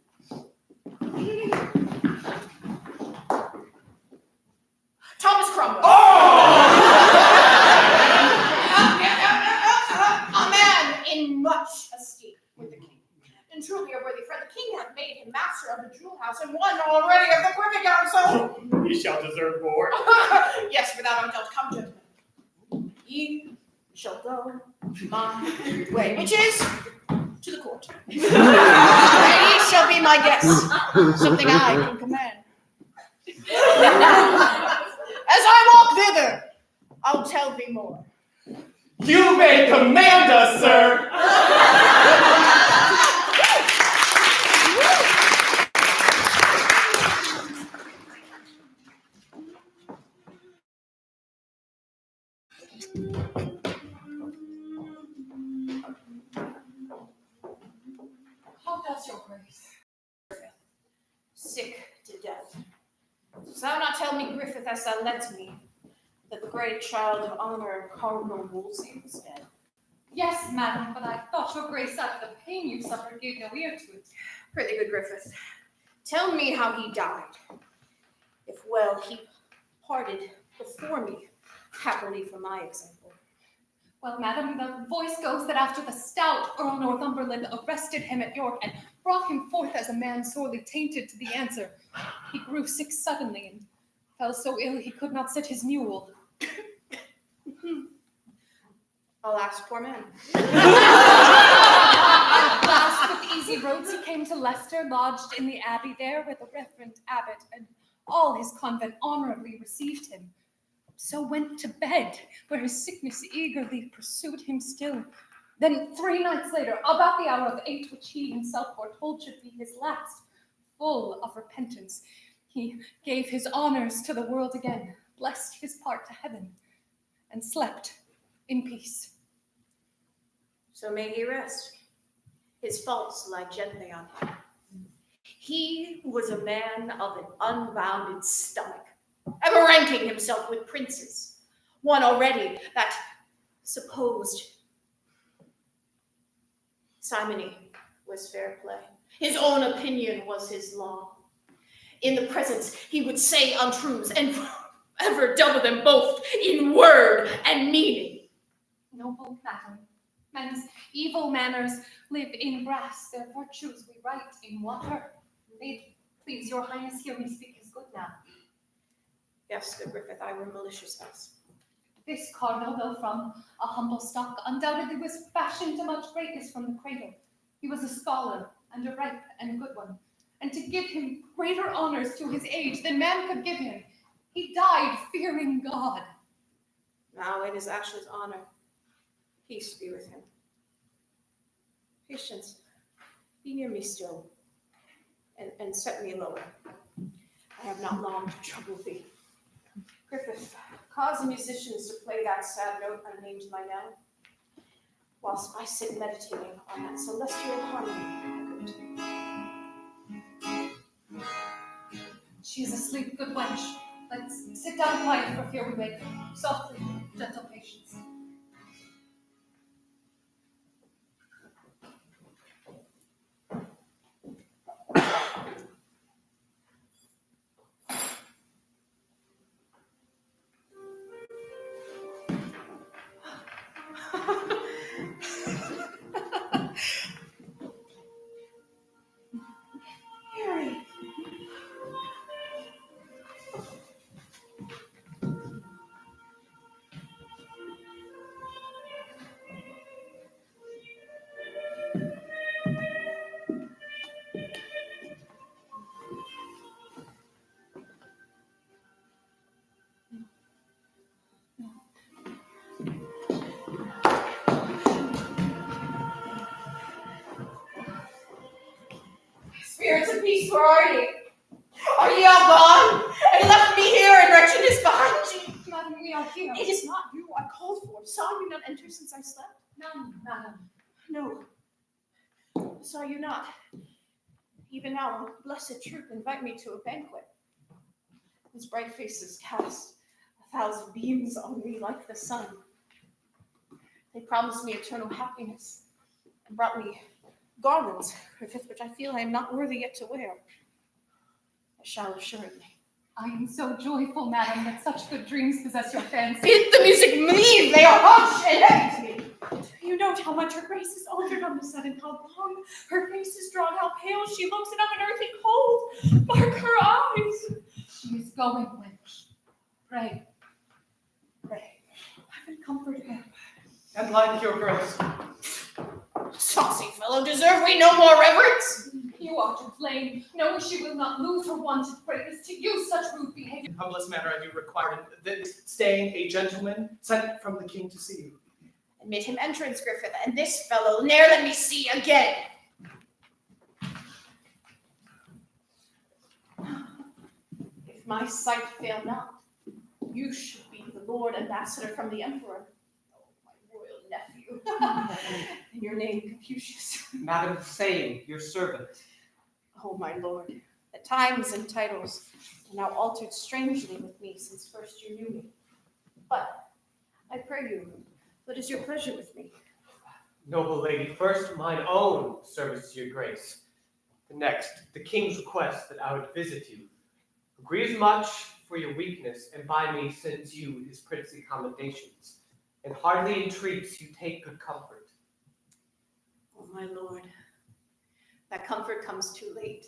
Speaker 11: Thomas Cromwell. A man in much esteem with the king. And truly a worthy friend. The king hath made him master of the jewel house and one already of the privy council.
Speaker 5: He shall deserve more.
Speaker 11: Yes, without unjust. Come, gentlemen. Ye shall go my way, which is to the court. Ye shall be my guests. Something I can command. As I walk thither, I'll tell thee more.
Speaker 5: You may command us, sir.
Speaker 6: How does your grace?
Speaker 11: Sick to death. Dost thou not tell me, Griffith, as thou led me, that the great child of honor, Cardinal Wolsey, was dead?
Speaker 6: Yes, madam, but I thought your grace out of the pain you suffered gave no ear to it.
Speaker 11: Pretty good, Griffith. Tell me how he died. If well, he parted before me, happily for my example.
Speaker 6: Well, madam, the voice goes that after the stout Earl Northumberland arrested him at York and brought him forth as a man sorely tainted to the answer, he grew sick suddenly and fell so ill he could not sit his mule.
Speaker 11: Alas, poor man.
Speaker 6: At last, with easy roads, he came to Leicester, lodged in the abbey there with the reverend abbot, and all his convent honorably received him. So went to bed, where his sickness eagerly pursued him still. Then 3 nights later, about the hour of 8, which he himself foretold should be his last, full of repentance, he gave his honors to the world again, blessed his part to heaven, and slept in peace.
Speaker 11: So may he rest. His faults lie gently on him. He was a man of an unbounded stomach, ever ranking himself with princes. One already that supposed simony was fair play. His own opinion was his law. In the presence he would say untruths and ever double them both in word and meaning.
Speaker 6: Noble madam, men's evil manners live in brass, their virtues we write in water. May please your highness hear me speak as good now.
Speaker 11: Yes, good Griffith, I were malicious thus.
Speaker 6: This cardinal, though from a humble stock, undoubtedly was fashioned to much greatness from the cradle. He was a scholar, and a ripe and good one, and to give him greater honors to his age than man could give him, he died fearing God.
Speaker 11: Now in his ashes honor, peace be with him. Patience, be near me still, and set me lower. I have not long to trouble thee. Griffith, cause the musicians to play that sad note unnamed my now, whilst I sit meditating on that celestial harmony.
Speaker 6: She is asleep, good wench. Let's sit down quiet for fear we wake her. Softly, gentle patience.
Speaker 11: Harry. spirits of peace, where are ye? Are ye all gone? And left me here in wretchedness behind you?
Speaker 6: Madam, we are here.
Speaker 11: It is not you I called for. Saw you not enter since I slept?
Speaker 6: None, madam.
Speaker 11: No. Saw you not? Even now, blessed truth, invite me to a banquet. His bright faces cast 1,000 beams on me like the sun. They promised me eternal happiness and brought me garlands, which I feel I am not worthy yet to wear. I shall assuredly.
Speaker 6: I am so joyful, madam, that such good dreams possess your fancy.
Speaker 11: Bid the music leave, they are harsh and heavy to me. Do you note how much her grace is altered on the sudden, how long her face is drawn, how pale she looks, and of an earthly cold? Mark her eyes.
Speaker 6: She is going, wench. Pray.
Speaker 11: Pray. Heaven comfort her.
Speaker 8: And like your grace.
Speaker 11: Saucy fellow, deserve we no more reverence?
Speaker 6: You are to blame, knowing she will not lose her wanted greatness to use such rude behavior.
Speaker 8: In humblest manner I do require this, staying a gentleman sent from the king to see you.
Speaker 11: Admit him entrance, Griffith, and this fellow ne'er let me see again. If my sight fail not, you should be the Lord Ambassador from the Emperor. Oh, my royal nephew. And your name, Confucius.
Speaker 5: Madam Saying, your servant.
Speaker 11: Oh, my lord, the times and titles are now altered strangely with me since first you knew me. But I pray you, what is your pleasure with me?
Speaker 5: Noble lady, first mine own service to your grace. The next, the king's request that I would visit you. Agrees much for your weakness, and by me sends you his princely commendations, and hardly entreats you take good comfort.
Speaker 11: Oh, my lord, that comfort comes too late.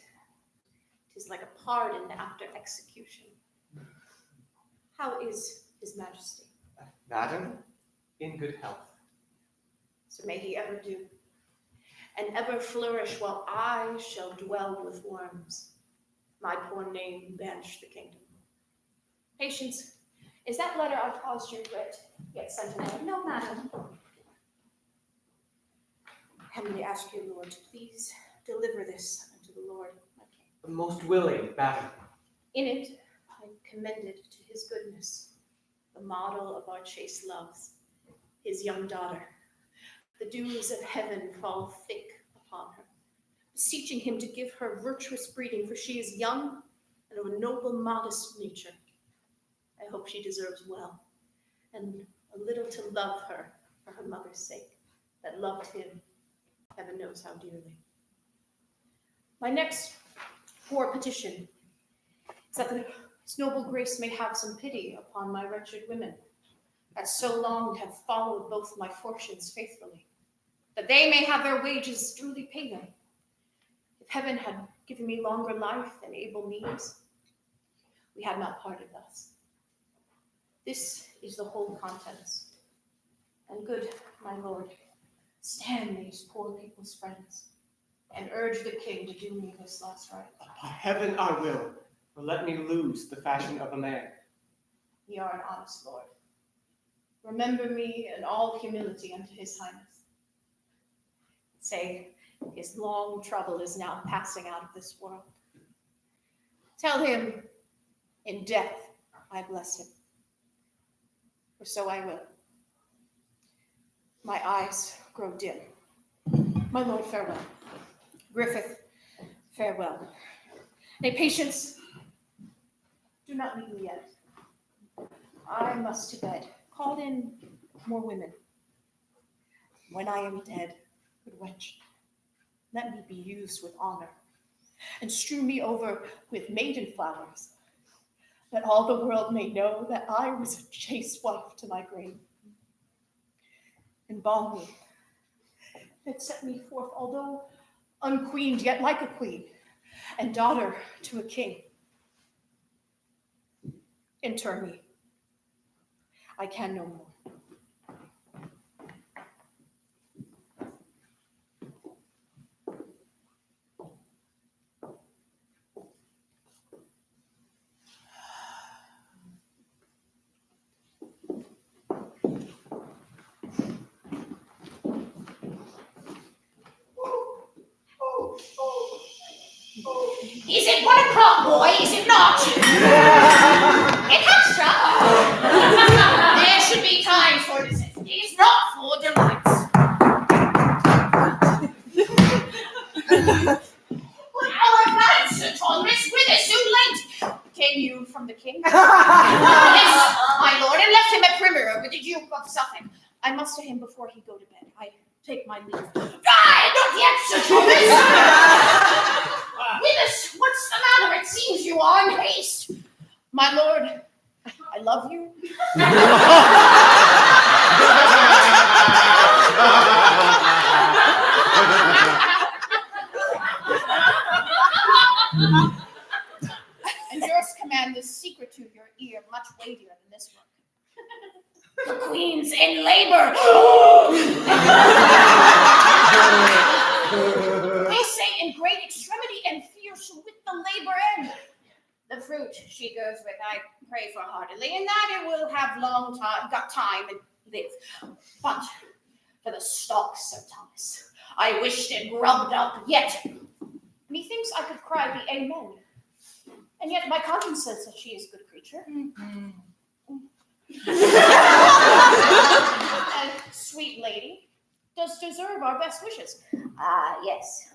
Speaker 11: 'Tis like a pardon after execution. How is his majesty?
Speaker 5: Madam, in good health.
Speaker 11: So may he ever do, and ever flourish while I shall dwell with worms. My poor name banish the kingdom. Patience, is that letter I've caused you writ yet sent away?
Speaker 6: No, madam.
Speaker 11: Humbly ask you, Lord, to please deliver this unto the Lord, my king.
Speaker 5: Most willing, madam.
Speaker 11: In it, I commended to his goodness the model of our chaste loves, his young daughter. The dews of heaven fall thick upon her, beseeching him to give her virtuous breeding, for she is young and of a noble, modest nature. I hope she deserves well, and a little to love her for her mother's sake, that loved him, heaven knows how dearly. My next poor petition is that his noble grace may have some pity upon my wretched women, that so long have followed both my fortunes faithfully, that they may have their wages duly paid them. If heaven had given me longer life and able means, we had not parted thus. This is the whole contents. And good, my lord, stand these poor people's friends, and urge the king to do me this last right.
Speaker 5: Heaven I will, or let me lose the fashion of a man.
Speaker 11: Ye are an honest lord. Remember me in all humility unto his highness. Say, his long trouble is now passing out of this world. Tell him, in death I bless him. For so I will. My eyes grow dim. My lord, farewell. Griffith, farewell. Nay, Patience, do not leave me yet. I must to bed. Call in more women. When I am dead, good wench, let me be used with honor, and strew me over with maiden flowers, that all the world may know that I was a chaste wife to my grave. Embalm me, and set me forth, although unqueened, yet like a queen, and daughter to a king. Inter me. I can no more.
Speaker 7: Is it 1 o'clock, boy? Is it not? It has struck. There should be time for necessities, not for delights. What our night, Sir Thomas, whither so late? Came you from the king? Yes, my lord, and left him at Primero with the Duke of Suffolk. I muster him before he go to bed. I take my leave. Not yet, Sir Thomas! Willis, what's the matter? It seems you are in haste. My lord, I love you. And yours command this secret to your ear, much weightier than this one. The queen's in labor. They say in great extremity and fierce with the labor end. The fruit she goes with, I pray for heartily, and that it will have got time and live. But for the stalk, Sir Thomas, I wished it grubbed up yet. Methinks I could cry the amen. And yet my conscience says that she is a good creature. And sweet lady does deserve our best wishes. Yes.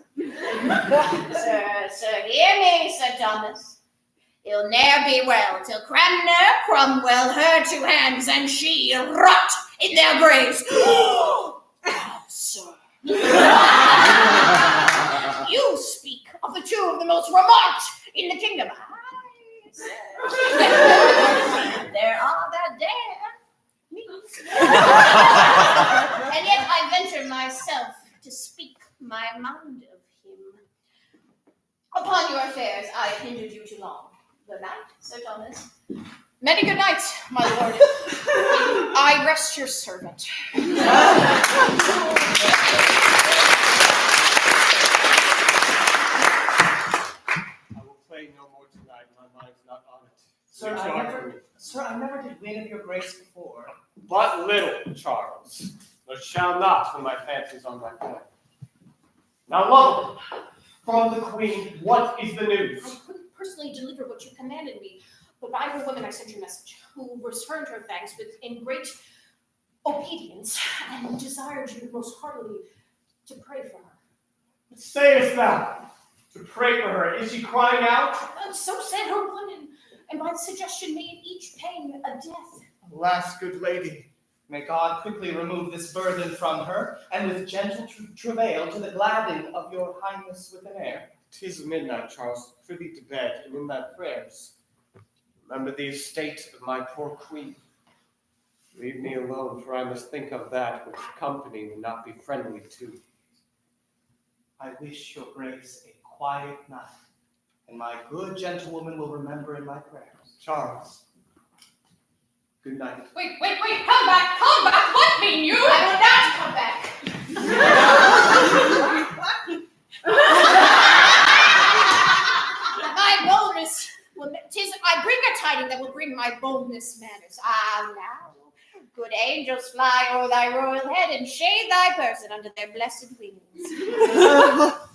Speaker 7: Sir, hear me, Sir Thomas. It'll ne'er be well till Cranmer, Cromwell, her 2 hands, and she rot in their graves. Sir. You speak of the 2 of the most remarked in the kingdom. There are that dare me. And yet I venture myself to speak my mind of him. Upon your affairs I have hindered you too long. Good night, Sir Thomas. Many good nights, my lord. I rest your servant.
Speaker 5: I will play no more tonight. My mind's not on it.
Speaker 8: Sir, I never did win of your grace before.
Speaker 5: But little, Charles. But shall not when my fancy's on my plan. Now, Lovel, from the queen, what is the news?
Speaker 7: I couldn't personally deliver what you commanded me, but by her woman I sent your message, who returned her thanks in great obedience and desired you most heartily to pray for her.
Speaker 5: What sayest thou? To pray for her. Is she crying out?
Speaker 7: And so said her woman, and by the suggestion made each pain a death.
Speaker 5: Alas, good lady.
Speaker 8: May God quickly remove this burden from her, and with gentle travail to the gladding of your highness with an air.
Speaker 5: 'Tis midnight, Charles. Prithee to bed, and in thy prayers remember the estate of my poor queen. Leave me alone, for I must think of that which company may not be friendly to.
Speaker 8: I wish your grace a quiet night, and my good gentlewoman will remember in my prayers.
Speaker 5: Charles, good night.
Speaker 6: Wait, come back, what mean you?
Speaker 7: I will not come back. My boldness, I bring a tiding that will bring my boldness manners. Now, good angels fly o'er thy royal head and shade thy person under their blessed wings.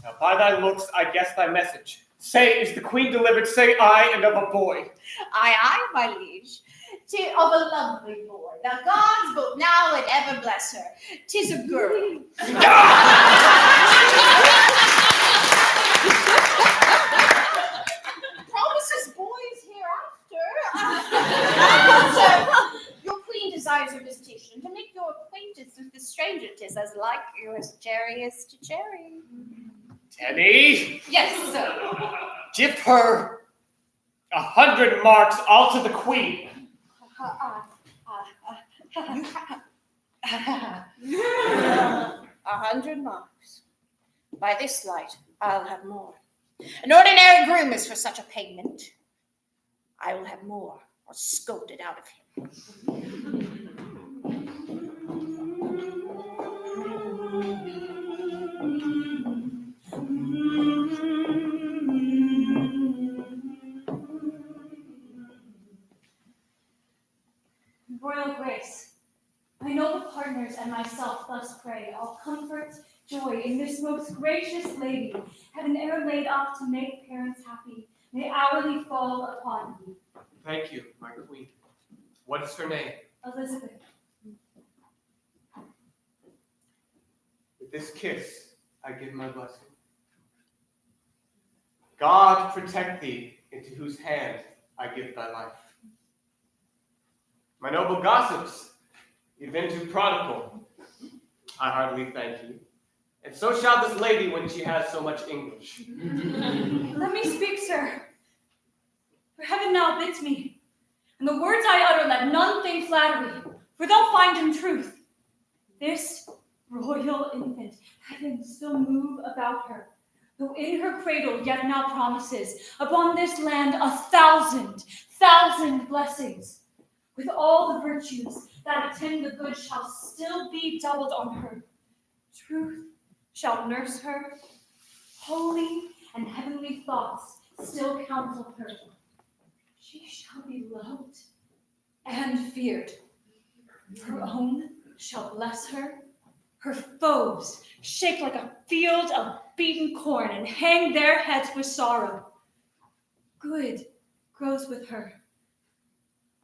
Speaker 5: Now, by thy looks, I guess thy message. Say, is the queen delivered? Say, I, and of a boy.
Speaker 7: Aye, my liege. Of a lovely boy. The gods both now and ever bless her. 'Tis a girl. Promises boys hereafter. So, your queen desires your visitation to make your acquaintance with the stranger. 'Tis as like you as cherry is to cherry.
Speaker 5: Teddy,
Speaker 6: Yes, sir.
Speaker 5: give her 100 marks all to the queen.
Speaker 7: 100 marks. By this light, I'll have more. An ordinary groom is for such a payment. I will have more, or scold it out of him.
Speaker 6: Royal Grace, my noble partners and myself thus pray all comfort, joy in this most
Speaker 10: most gracious lady, heaven e'er laid up to make parents happy, may hourly fall upon thee.
Speaker 5: Thank you, my queen. What is her name?
Speaker 10: Elizabeth.
Speaker 5: With this kiss, I give my blessing. God protect thee, into whose hand I give thy life. My noble gossips, you've been too prodigal. I heartily thank you. And so shall this lady when she has so much English.
Speaker 10: Let me speak, sir. For heaven now bids me, and the words I utter let none think flattery, for they'll find in truth. This royal infant, heaven still move about her, though in her cradle yet now promises upon this land 1,000 blessings. With all the virtues that attend the good shall still be doubled on her. Truth shall nurse her, holy and heavenly thoughts still counsel her. She shall be loved and feared. Her own shall bless her. Her foes shake like a field of beaten corn and hang their heads with sorrow. Good grows with her.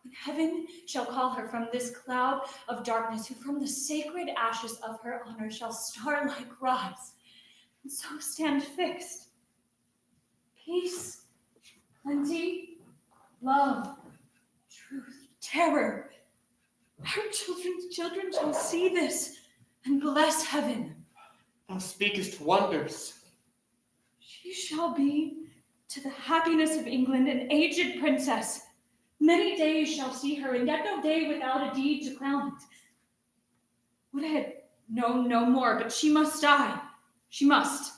Speaker 10: When heaven shall call her from this cloud of darkness, who from the sacred ashes of her honor shall star-like rise, and so stand fixed. Peace, plenty, love, truth, terror. Our children's children shall see this and bless heaven.
Speaker 5: Thou speakest wonders.
Speaker 10: She shall be to the happiness of England an aged princess. Many days shall see her, and yet no day without a deed to crown it. Would I had known no more, but she must die. She must.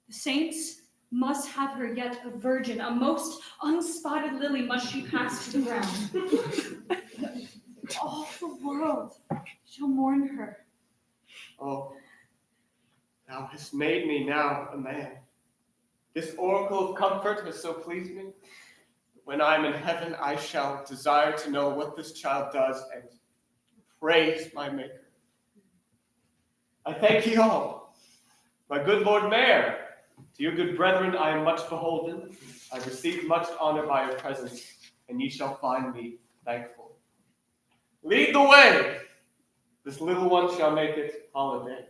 Speaker 10: The saints must have her yet a virgin, a most unspotted lily must she pass to the ground. All the world shall mourn her.
Speaker 5: Oh, thou hast made me now a man. This oracle of comfort has so pleased me. When I am in heaven, I shall desire to know what this child does and praise my Maker. I thank ye all. My good Lord Mayor, to your good brethren I am much beholden. I receive much honor by your presence, and ye shall find me thankful. Lead the way. This little one shall make it holiday.